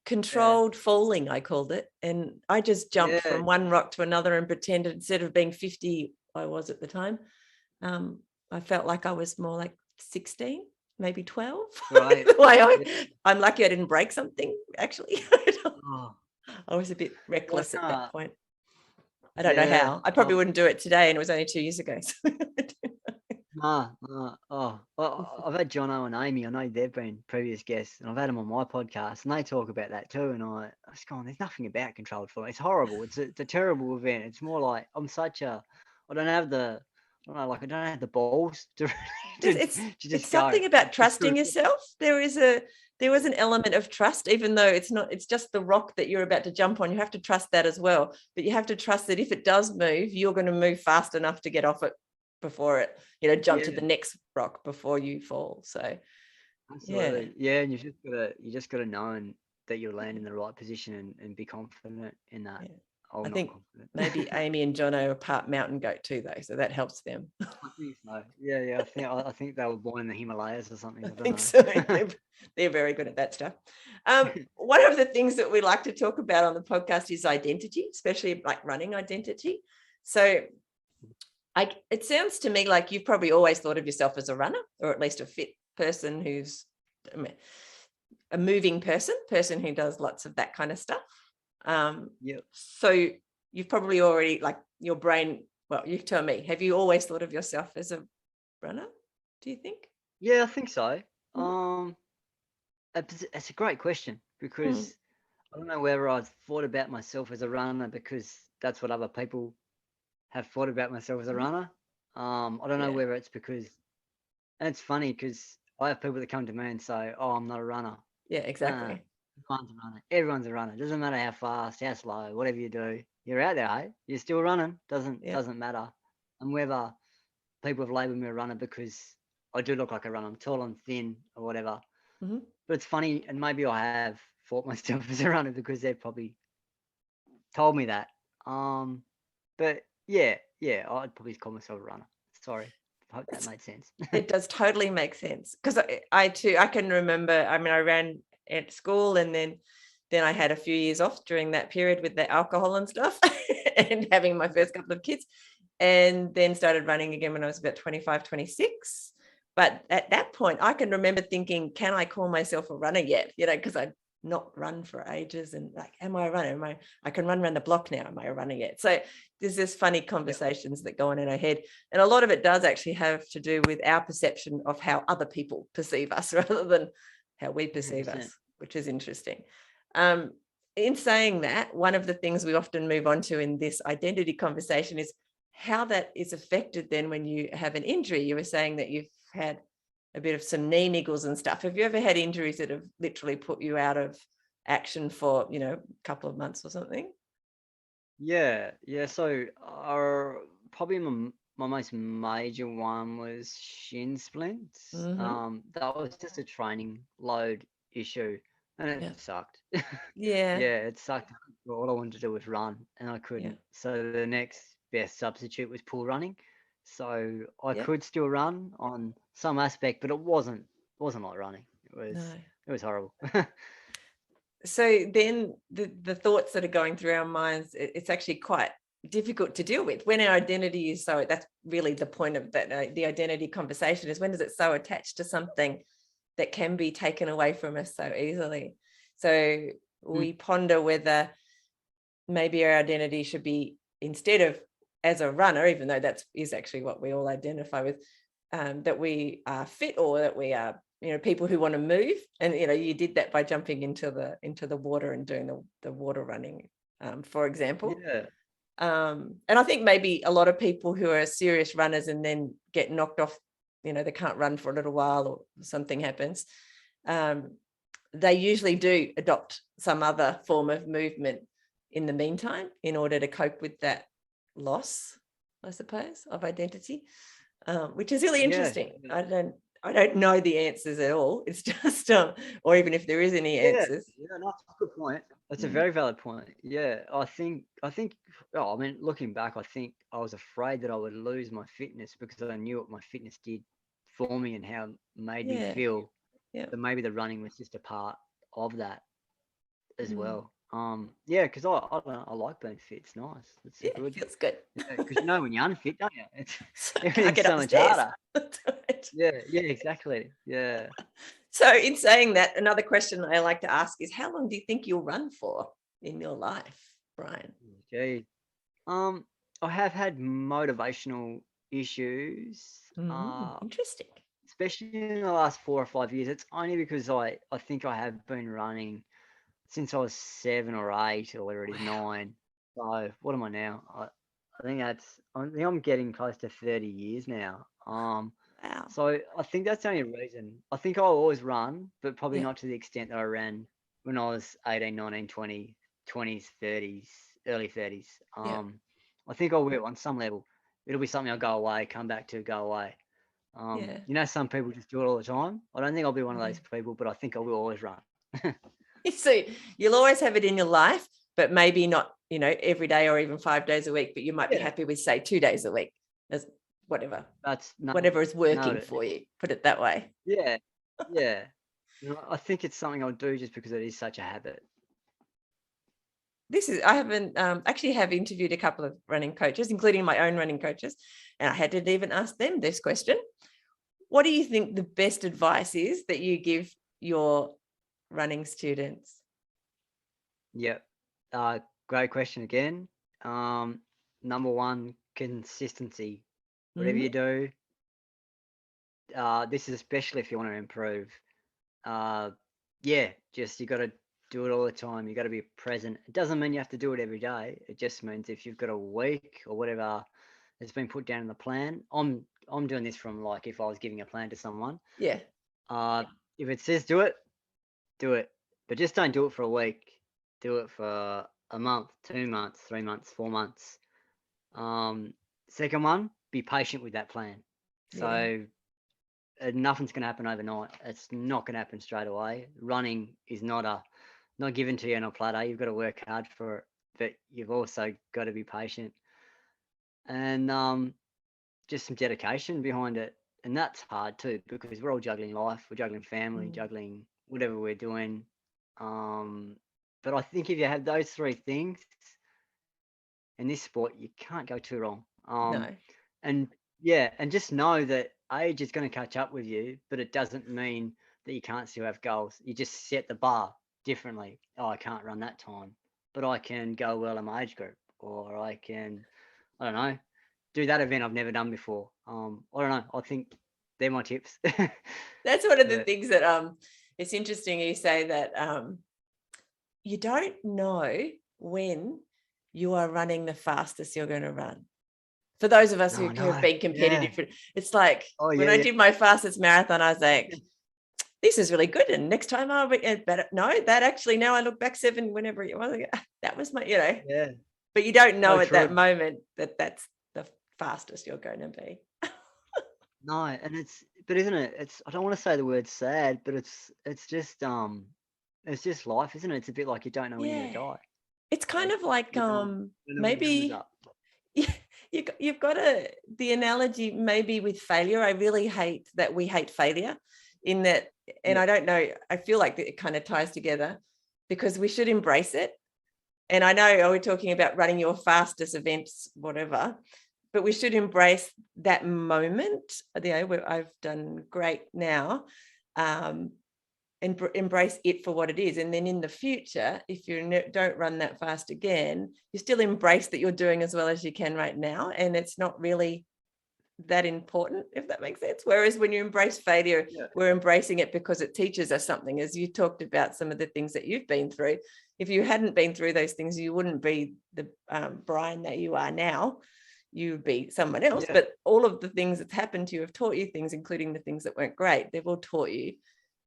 Controlled falling, I called it. And I just jumped from one rock to another and pretended, instead of being 50, I was at the time, I felt like I was more like 16, maybe 12. Right. I'm lucky I didn't break something, actually. I was a bit reckless at that point. I don't know how. I probably wouldn't do it today, and it was only 2 years ago. So I've had Jono and Amy. I know they've been previous guests, and I've had them on my podcast, and they talk about that too. And I was going, there's nothing about controlled falling. It's horrible. It's a terrible event. It's more like I don't have the balls to it's something about trusting yourself. There was an element of trust, even though it's just the rock that you're about to jump on. You have to trust that as well, but you have to trust that if it does move, you're going to move fast enough to get off it before it, jump to the next rock before you fall. So Absolutely. Yeah, and you just gotta know and that you'll land in the right position and be confident in that. Yeah. Oh, I not think confident. maybe Amy and Jono are part mountain goat too, though, so that helps them. I think so. Yeah, yeah. I think they were born in the Himalayas or something. I I don't think know. so. They're very good at that stuff. One of the things that we like to talk about on the podcast is identity, especially like running identity. So it sounds to me like you've probably always thought of yourself as a runner, or at least a fit person who's a moving person who does lots of that kind of stuff. Yep. So you've probably already, like, your brain, well, you tell me, have you always thought of yourself as a runner, do you think? Yeah, I think so. Mhm. It's a great question Mm. because I don't know whether I've thought about myself as a runner because that's what other people have thought about myself as a Mhm. runner. I don't know Yeah, whether it's because, and it's funny because I have people that come to me and say, "Oh, I'm not a runner." yeah, Nah, exactly. everyone's a runner. Everyone's a runner. Doesn't matter how fast, how slow, whatever you do, you're out there, hey? You're still running. Doesn't Yeah. doesn't matter. And whether people have labelled me a runner because I do look like a runner. I'm tall and thin or whatever. Mhm. But it's funny, and maybe I have thought myself as a runner because they've probably told me that. But yeah, I'd probably call myself a runner. Sorry, I hope that It's, made sense. it does totally make sense, because I too, I can remember, I mean, I ran at school, and then I had a few years off during that period with the alcohol and stuff and having my first couple of kids, and then started running again when I was about 25, 26. But at that point, I can remember thinking, can I call myself a runner yet? Because I'd not run for ages, and like, am I a runner? I can run around the block now. Am I a runner yet? So there's this funny Yep, conversations that go on in our head. And a lot of it does actually have to do with our perception of how other people perceive us rather than how we perceive 100%. us, which is interesting. Um, in saying that, one of the things we often move on to in this identity conversation is how that is affected then when you have an injury. You were saying that you've had a bit of some knee niggles and stuff. Have you ever had injuries that have literally put you out of action for, a couple of months or something? Yeah, yeah. So, probably my most major one was shin splints. Mm-hmm. That was just a training load issue, and it Yeah. sucked. Yeah. Yeah, it sucked. All I wanted to do was run, and I Yeah. couldn't. So the next best substitute was pool running. So I Yeah. could still run on some aspect, but it wasn't like running. It was No. it was horrible. So then the thoughts that are going through our minds, it's actually quite difficult to deal with when our identity is so, that's really the point of that, the identity conversation is, when is it so attached to something that can be taken away from us so easily? So Mm, we ponder whether maybe our identity should be, instead of as a runner, even though that is actually what we all identify with, that we are fit, or that we are, people who want to move. And you did that by jumping into the water and doing the water running, for example. yeah, And I think maybe a lot of people who are serious runners and then get knocked off, they can't run for a little while or something happens, um, they usually do adopt some other form of movement in the meantime in order to cope with that loss, I suppose, of identity, which is really yeah. interesting. I don't know the answers at all. It's just, or even if there is any Yeah, answers. yeah, no, that's a good point. That's a Mm. very valid point. Yeah, I think. Oh, I mean, looking back, I think I was afraid that I would lose my fitness because I knew what my fitness did for me and how it made me Yeah, feel. yeah. That maybe the running was just a part of that as Mm. well. Yeah, because I don't know, I like being fit. It's nice. It's a Yeah, good. feels good. Yeah, because you know when you're unfit, don't you? It's So I can't everything's get up so the much stairs. harder. Yeah, yeah, exactly. Yeah. So in saying that, another question I like to ask is, how long do you think you'll run for in your life, Brian? Gee. Um, I have had motivational issues, Interesting. especially in the last 4 or 5 years. It's only because I think I have been running since I was 7 or 8, or whatever it is, Wow. 9. So what am I now? I think I'm getting close to 30 years now. Wow. So I think that's the only reason. I think I'll always run, but probably Yeah. not to the extent that I ran when I was 18, 19, 20, 20s, 30s, early 30s. Yeah. I think I will on some level. It'll be something I'll go away, come back to, go away. You know, some people just do it all the time. I don't think I'll be one of those Yeah. people, but I think I will always run. So you'll always have it in your life, but maybe not, every day or even 5 days a week, but you might be happy with, say, 2 days a week, as whatever. That's Whatever is working it. for you, put it that way. Yeah, yeah. I think it's something I'll do just because it is such a habit. I haven't actually have interviewed a couple of running coaches, including my own running coaches, and I hadn't even asked them this question. What do you think the best advice is that you give your running students? Yep. Great question again. Number one, consistency. Whatever you do, this is especially if you want to improve. Just you got to do it all the time. You got to be present. It doesn't mean you have to do it every day. It just means if you've got a week or whatever that's been put down in the plan. I'm doing this from like if I was giving a plan to someone. Yeah. If it says do it, but just don't do it for a week. Do it for a month, 2 months, 3 months, 4 months. Second one, be patient with that plan. So nothing's going to happen overnight. It's not going to happen straight away. Running is not given to you on a platter. You've got to work hard for it, but you've also got to be patient and just some dedication behind it. And that's hard too because we're all juggling life, we're juggling family, juggling whatever we're doing. But I think if you have those three things in this sport, you can't go too wrong. No. And just know that age is going to catch up with you, but it doesn't mean that you can't still have goals. You just set the bar differently. Oh, I can't run that time, but I can go well in my age group, or I can, I don't know, do that event I've never done before. I don't know. I think they're my tips. That's one of the things that it's interesting you say that you don't know when you are running the fastest you're going to run. For those of us who have been competitive, it's like when I did my fastest marathon, I was like, this is really good. And next time I'll be better. No, that actually, now I look back 7, whenever it was, that was my, but you don't know at that moment that that's the fastest you're going to be. No, and but isn't it? I don't want to say the word sad, but it's just life, isn't it? It's a bit like you don't know when you're going to die. It's kind of like maybe you've got the analogy maybe with failure. I really hate that we hate failure in that, and I don't know, I feel like it kind of ties together because we should embrace it. And I know we're talking about running your fastest events, whatever, but we should embrace that moment, where I've done great now, and embrace it for what it is. And then in the future, if you don't run that fast again, you still embrace that you're doing as well as you can right now. And it's not really that important, if that makes sense. Whereas when you embrace failure, we're embracing it because it teaches us something. As you talked about some of the things that you've been through, if you hadn't been through those things, you wouldn't be the Brian that you are now. You would be someone else. But all of the things that's happened to you have taught you things, including the things that weren't great. They've all taught you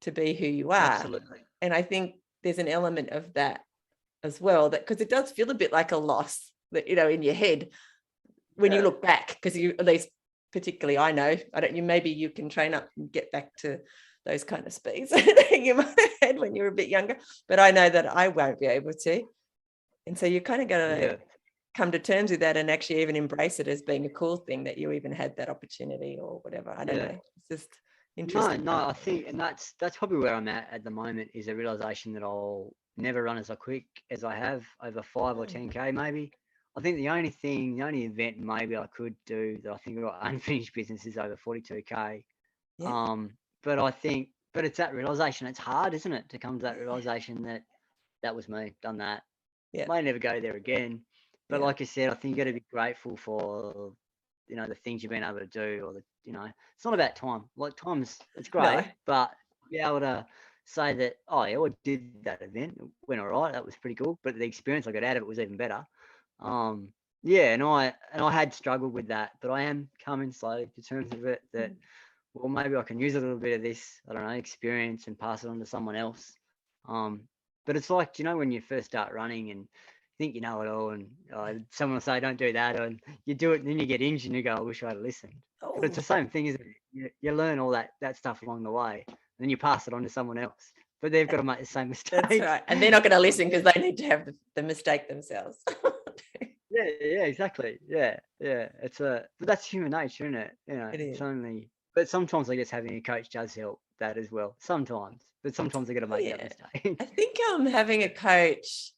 to be who you are. Absolutely. And I think there's an element of that as well, that because it does feel a bit like a loss that, in your head when you look back, because you, at least particularly I know, maybe you can train up and get back to those kind of speeds you might have had when you were a bit younger, but I know that I won't be able to. And so you kind of got to come to terms with that and actually even embrace it as being a cool thing that you even had that opportunity or whatever. I don't know. It's just interesting. No, I think, and that's probably where I'm at the moment, is a realization that I'll never run as quick as I have over 5 or 10K maybe. I think the only event maybe I could do that I think I've got unfinished business is over 42K. But it's that realization. It's hard, isn't it, to come to that realization that was me, done that. May never go there again. But like I said, I think you got to be grateful for the things you've been able to do, or it's not about time. Like it's great, but be able to say that, I did that event, it went all right, that was pretty cool, but the experience I got out of it was even better. And I had struggled with that, but I am coming slowly to terms with it, that well, maybe I can use a little bit of this, I don't know, experience and pass it on to someone else. But it's like, when you first start running and think you know it all, and someone will say don't do that, and you do it and then you get injured and you go, I wish I had listened. But it's the same thing, isn't it? you learn all that stuff along the way, and then you pass it on to someone else. But they've got to make the same mistake. That's right. And they're not going to listen because they need to have the mistake themselves. Yeah, exactly. Yeah. But that's human nature, isn't it? It is. It's only. But sometimes I guess having a coach does help that as well. Sometimes, but sometimes they got to make that mistake. I think having a coach,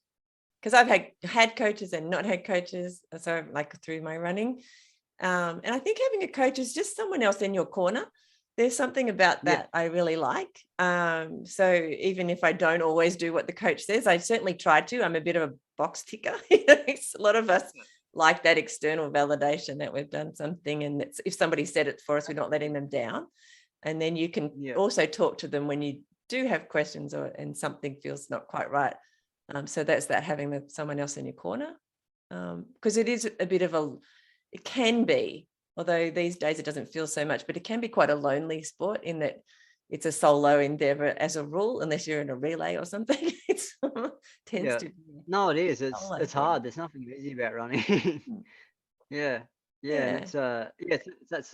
because I've had coaches and not had coaches, so like through my running, and I think having a coach is just someone else in your corner. There's something about that I really like. So even if I don't always do what the coach says, I certainly try to. I'm a bit of a box ticker. A lot of us like that external validation that we've done something, and if somebody said it for us, we're not letting them down. And then you can also talk to them when you do have questions and something feels not quite right. So that's that, having someone else in your corner, because it is a bit of it can be, although these days it doesn't feel so much, but it can be quite a lonely sport in that it's a solo endeavor as a rule, unless you're in a relay or something. It tends to be. No, it is. It's hard. There's nothing easy about running. Yeah. And it's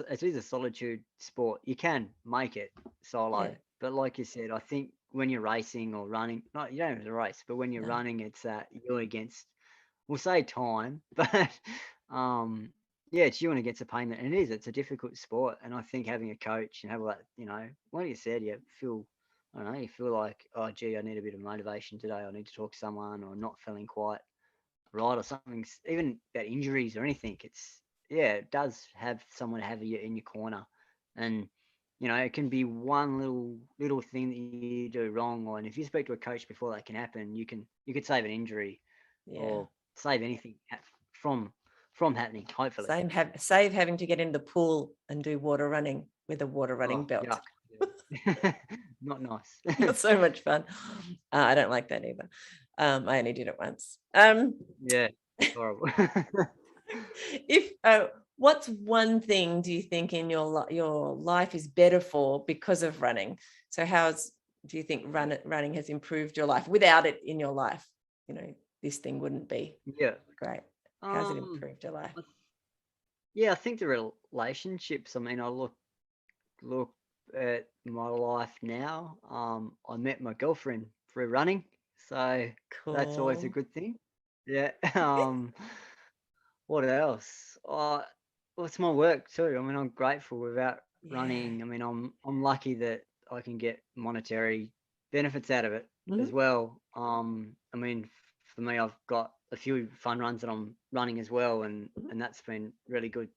it is a solitude sport. You can make it solo, but like you said, I think when you're racing or running, not you don't have to race, but when you're running, it's that you're against, we'll say time, but it's you and against a pain, and it's a difficult sport. And I think having a coach and have all that, like you said, you feel, I don't know, you feel like, oh gee, I need a bit of motivation today, I need to talk to someone, or not feeling quite right or something, even about injuries or anything. It does have someone to have you in your corner. And it can be one little thing that you do wrong, and if you speak to a coach before that can happen, you could save an injury or save anything from happening, hopefully. Save having to get in the pool and do water running with a water running belt. Not nice. Not so much fun. I don't like that either. I only did it once. Horrible. If what's one thing do you think in your life is better for because of running? So do you think running has improved your life? Without it in your life, this thing wouldn't be great. How's it improved your life? I think the relationships. I mean, I look at my life now. I met my girlfriend through running, so that's always a good thing. What else? Well, it's my work too. I mean, I'm grateful. Without running, I mean, I'm lucky that I can get monetary benefits out of it as well. I mean, for me, I've got a few fun runs that I'm running as well, and that's been really good,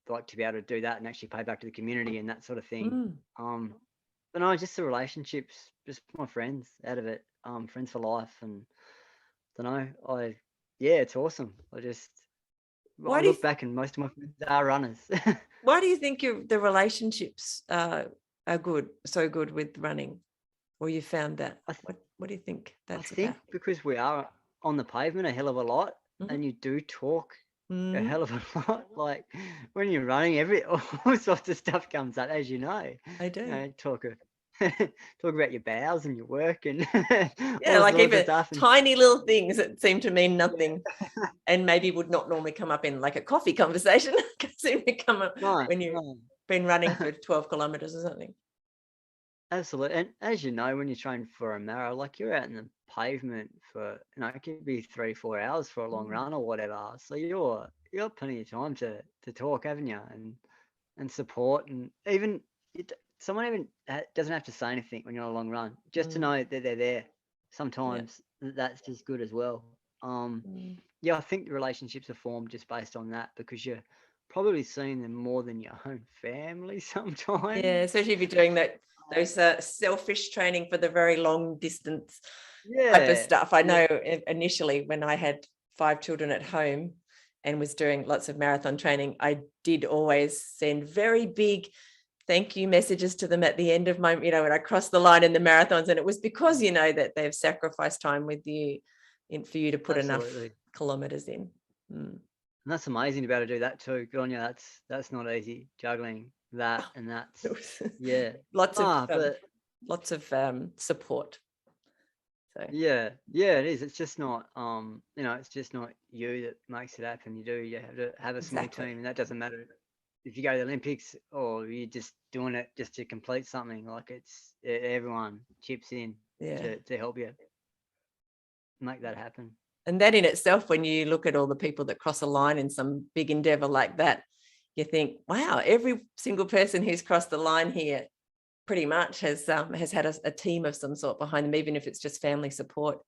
like to be able to do that and actually pay back to the community and that sort of thing. But no, just the relationships, just my friends out of it, friends for life. And I don't know, it's awesome. I look back and most of my friends are runners. Why do you think the relationships are so good with running? Or you found that? What do you think that's about? I think because we are on the pavement a hell of a lot, and you do talk a hell of a lot. Like when you're running, all sorts of stuff comes up, as you know. I do. Talk about your bowels and your work and like even tiny little things that seem to mean nothing and maybe would not normally come up in like a coffee conversation seem to come up when you've been running for 12 kilometers or something. Absolutely. And as you know, when you train for a marathon, like you're out in the pavement for, it could be 3-4 hours for a long run or whatever. So you're plenty of time to talk, haven't you? And support, and even someone even doesn't have to say anything when you're on a long run, just to know that they're there. Sometimes that's just good as well. I think the relationships are formed just based on that, because you're probably seeing them more than your own family sometimes. Yeah, especially if you're doing those selfish training for the very long distance type of stuff. I know initially when I had 5 children at home and was doing lots of marathon training, I did always send very big thank you messages to them at the end of my, when I crossed the line in the marathons. And it was because, that they've sacrificed time with you for you to put enough kilometers in. And that's amazing to be able to do that too. Good on you. That's not easy, juggling that and that's lots of support. So it is. It's just not it's just not you that makes it happen. You have to have a small team, and that doesn't matter if you go to the Olympics or you're just doing it just to complete something, like everyone chips in to help you make that happen. And that in itself, when you look at all the people that cross a line in some big endeavor like that, you think, wow, every single person who's crossed the line here pretty much has had a team of some sort behind them, even if it's just family support,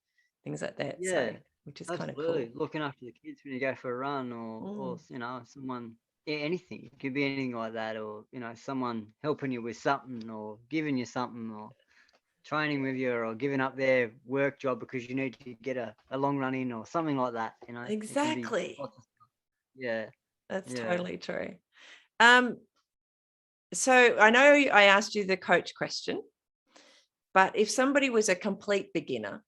things like that. Yeah, so, which is kind of cool. Looking after the kids when you go for a run, or someone, anything. It could be anything like that, or someone helping you with something, or giving you something, or training with you, or giving up their work job because you need to get a long run in, or something like that. Exactly. It can be yeah, that's totally true. So I know I asked you the coach question, but if somebody was a complete beginner,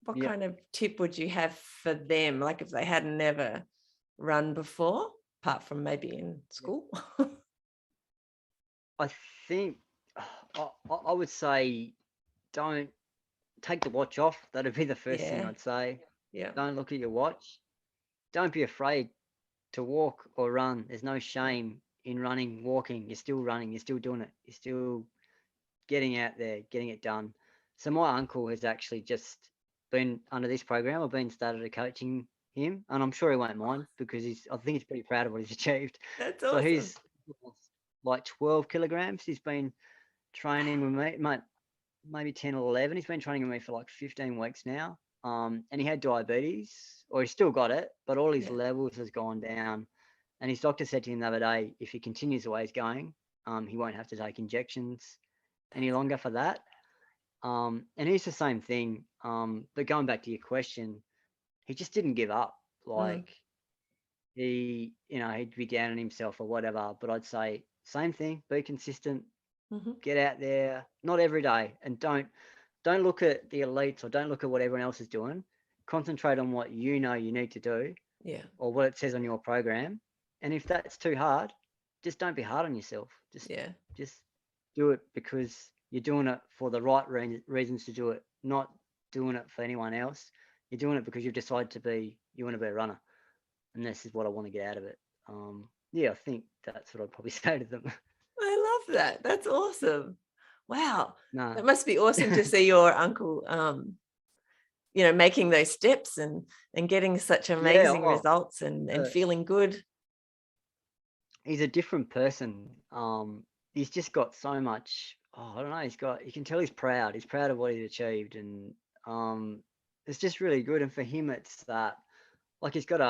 what kind of tip would you have for them? Like if they had never run before, apart from maybe in school? I think I would say don't take the watch off. That'd be the first thing I'd say. Yeah. Don't look at your watch. Don't be afraid to walk or run. There's no shame in running, walking. You're still running. You're still doing it. You're still getting out there, getting it done. So my uncle has actually just been under this program. I've been started coaching him, and I'm sure he won't mind because I think he's pretty proud of what he's achieved. That's awesome. So he's like 12 kilograms. He's been training with me, mate, maybe 10 or 11. He's been training with me for like 15 weeks now. And he had diabetes, or he's still got it, but all his levels has gone down. And his doctor said to him the other day, if he continues the way he's going, he won't have to take injections any longer for that. And he's the same thing. But going back to your question, he just didn't give up. Like he'd be down on himself or whatever. But I'd say same thing, be consistent, get out there, not every day, and don't look at the elites or don't look at what everyone else is doing. Concentrate on what you need to do, or what it says on your program. And if that's too hard, just don't be hard on yourself. Just do it because you're doing it for the right reasons to do it, not doing it for anyone else. You're doing it because you've decided you want to be a runner, and this is what I want to get out of it. I think that's what I'd probably say to them. I love that. That's awesome. Wow. No. It must be awesome to see your uncle, making those steps and getting such amazing results and feeling good. He's a different person. He's just got so much. I don't know. You can tell he's proud. He's proud of what he's achieved, and it's just really good. And for him, it's that, like, he's got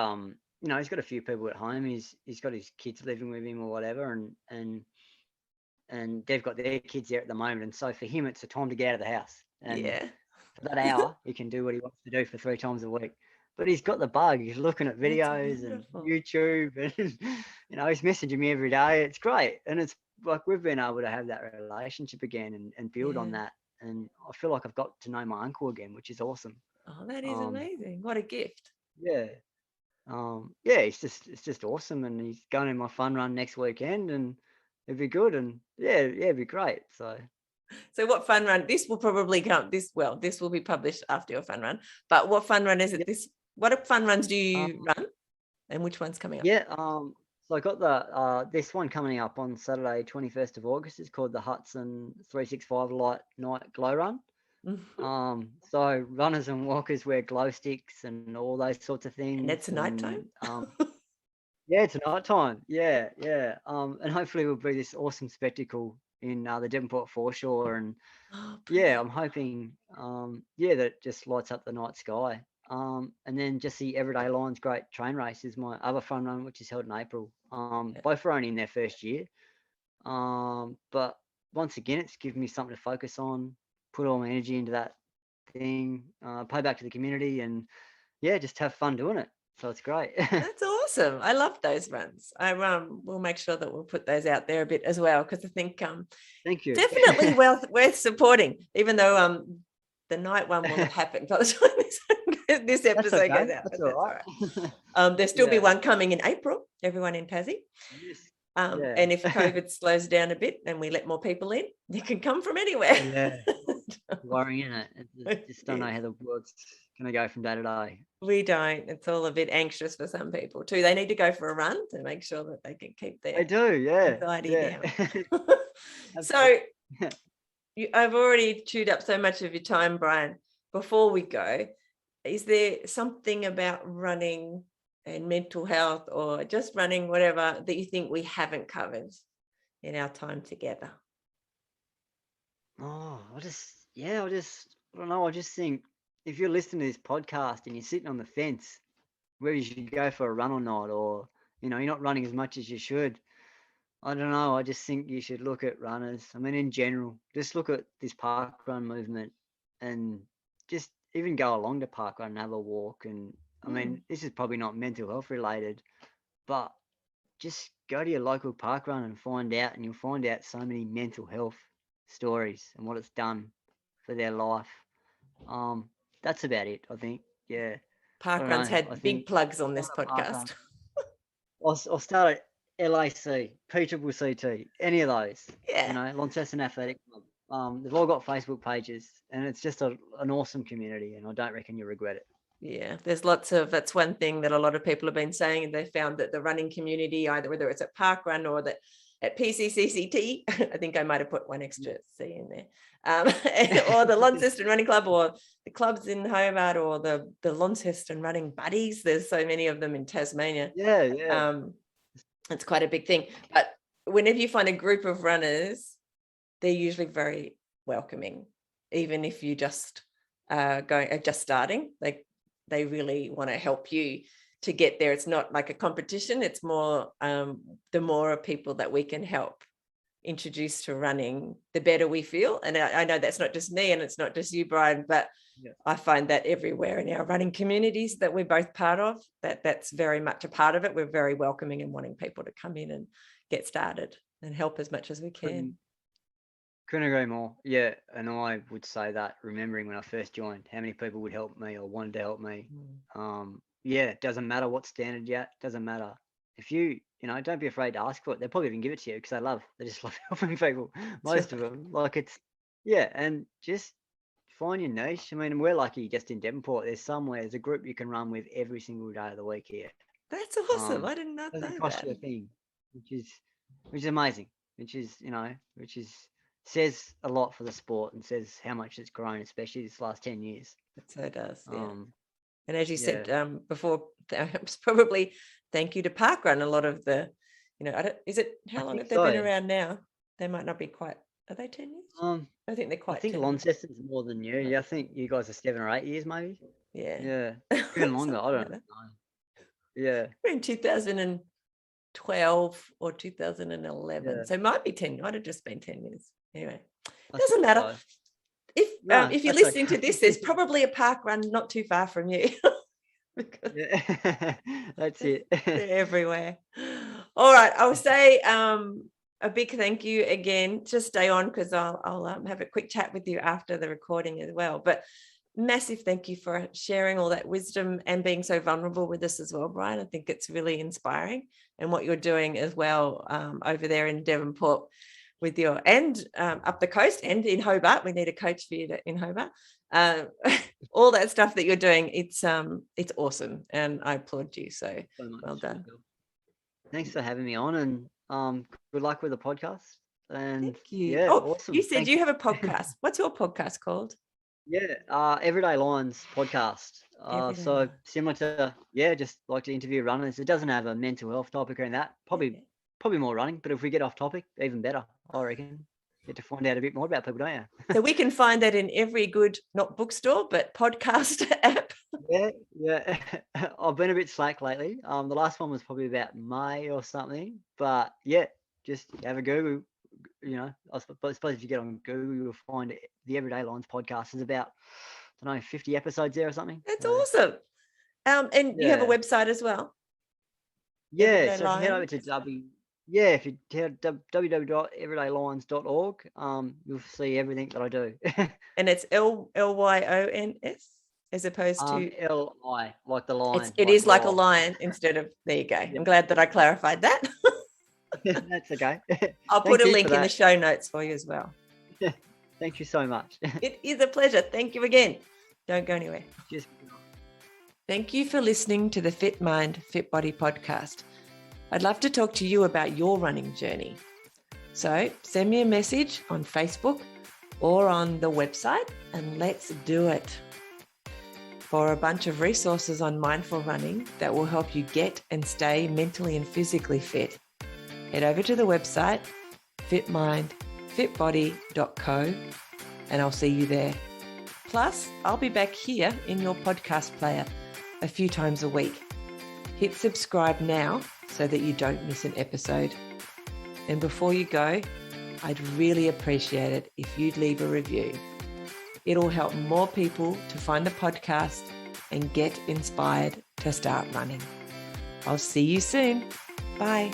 he's got a few people at home. He's got his kids living with him or whatever, and they've got their kids there at the moment. And so for him, it's a time to get out of the house. And for that hour, he can do what he wants to do for 3 times a week. But he's got the bug. He's looking at videos and YouTube, and he's messaging me every day. It's great, and it's like we've been able to have that relationship again and build on that. And I feel like I've got to know my uncle again, which is awesome. Oh, that is amazing! What a gift. Yeah. It's just awesome, and he's going to my fun run next weekend, and it'd be good, and it'd be great. So what fun run? This will probably come. This will be published after your fun run. But what fun run is it? What fun runs do you run, and which one's coming up? So I got this one coming up on Saturday, 21st of August. It's called the Hudson 365 Light Night Glow Run. So runners and walkers wear glow sticks and all those sorts of things. And it's nighttime. It's nighttime. And hopefully it'll be this awesome spectacle in the Devonport foreshore, and I'm hoping that it just lights up the night sky. And then just the Everyday Lions Great Train Race is my other fun run, which is held in April. Both are only in their first year, but once again, it's given me something to focus on, put all my energy into that thing, pay back to the community, and just have fun doing it. So it's great. That's awesome. I love those runs. We'll make sure that we'll put those out there a bit as well, because I think thank you. Definitely worth supporting, even though the night one will have happened by the time this episode goes out. That's all right. There'll still be one coming in April, everyone in Tassie. Yes. And if COVID slows down a bit and we let more people in, they can come from anywhere. Worrying, isn't it? Just don't know how the world's kind of go from day to day. We don't. It's all a bit anxious for some people too. They need to go for a run to make sure that they can keep their anxiety down. So I've already chewed up so much of your time, Brian. Before we go, is there something about running and mental health or just running, whatever, that you think we haven't covered in our time together? I don't know. I just think if you're listening to this podcast and you're sitting on the fence, whether you should go for a run or not, or, you're not running as much as you should, I don't know. I just think you should look at runners. I mean, in general, just look at this park run movement and just even go along to park run and have a walk. And I mean, this is probably not mental health related, but just go to your local park run and find out, and you'll find out so many mental health stories and what it's done for their life. That's about it, I think. Yeah. Park runs had big plugs on this podcast. I'll start at LAC, PCCT, any of those. Yeah. Launceston Athletic Club. They've all got Facebook pages, and it's just an awesome community, and I don't reckon you'll regret it. Yeah, there's that's one thing that a lot of people have been saying, and they found that the running community, either whether it's at Park Run or that at PCCT, I think I might have put one extra C in there, or the Launceston Running Club, or the clubs in Hobart, or the Launceston Running Buddies. There's so many of them in Tasmania. Yeah. It's quite a big thing. But whenever you find a group of runners, they're usually very welcoming, even if you just just starting. They really want to help you to get there. It's not like a competition. It's more the more people that we can help introduce to running, the better we feel. And I know that's not just me and it's not just you, Brian, but I find that everywhere in our running communities that we're both part of, that's very much a part of it. We're very welcoming and wanting people to come in and get started and help as much as we can. Couldn't agree more. Yeah, and I would say that, remembering when I first joined, how many people would help me or wanted to help me. It doesn't matter what standard you're at, doesn't matter. If you don't be afraid to ask for it. They'll probably even give it to you because they just love helping people, most of them. And just find your niche. I mean, we're lucky just in Devonport, there's a group you can run with every single day of the week here. That's awesome. I did not know that. Doesn't cost you a thing, which is amazing, which says a lot for the sport and says how much it's grown, especially this last 10 years. It so does. Yeah. And as you said before, it's probably thank you to Parkrun. A lot of the, how long have they been around now? They might not be quite. Are they 10 years? I think they're quite. I think Launceston's more than you. Yeah, I think you guys are 7 or 8 years, maybe. Yeah. Even longer. I don't know. Yeah. We're in 2012 or 2011, so it might be 10. Might have just been 10 years. Anyway, doesn't matter. So. If you're listening to this, there's probably a park run not too far from you. That's it. They're everywhere. All right, I'll say a big thank you again. Just stay on because I'll have a quick chat with you after the recording as well. But massive thank you for sharing all that wisdom and being so vulnerable with us as well, Brian. I think it's really inspiring, and what you're doing as well over there in Devonport with your up the coast and in Hobart. We need a coach for you in Hobart. All that stuff that you're doing, it's awesome, and I applaud you. So well done. Thanks for having me on, and good luck with the podcast. And thank you. Yeah, awesome. You said you have a podcast. What's your podcast called? Yeah, Everyday Lions podcast. So similar to just like to interview runners. It doesn't have a mental health topic or in that. Probably more running, but if we get off topic, even better, I reckon. Get to find out a bit more about people, don't you? So we can find that in every good, not bookstore, but podcast app. Yeah. I've been a bit slack lately. The last one was probably about May or something. But just have a Google. I suppose if you get on Google, you'll find the Everyday Lions podcast is about, 50 episodes there or something. That's awesome. And you have a website as well. Yeah, so if you head over to if you head www.everydaylions.org, you'll see everything that I do. And it's LYONS as opposed to LI, like the lion. It is like a lion instead of, there you go. Yeah. I'm glad that I clarified that. That's okay. I'll put a link in the show notes for you as well. Thank you so much. It is a pleasure. Thank you again. Don't go anywhere. Just Thank you for listening to the Fit Mind, Fit Body podcast. I'd love to talk to you about your running journey. So send me a message on Facebook or on the website and let's do it. For a bunch of resources on mindful running that will help you get and stay mentally and physically fit, head over to the website fitmindfitbody.co and I'll see you there. Plus, I'll be back here in your podcast player a few times a week. Hit subscribe now so that you don't miss an episode. And before you go, I'd really appreciate it if you'd leave a review. It'll help more people to find the podcast and get inspired to start running. I'll see you soon. Bye.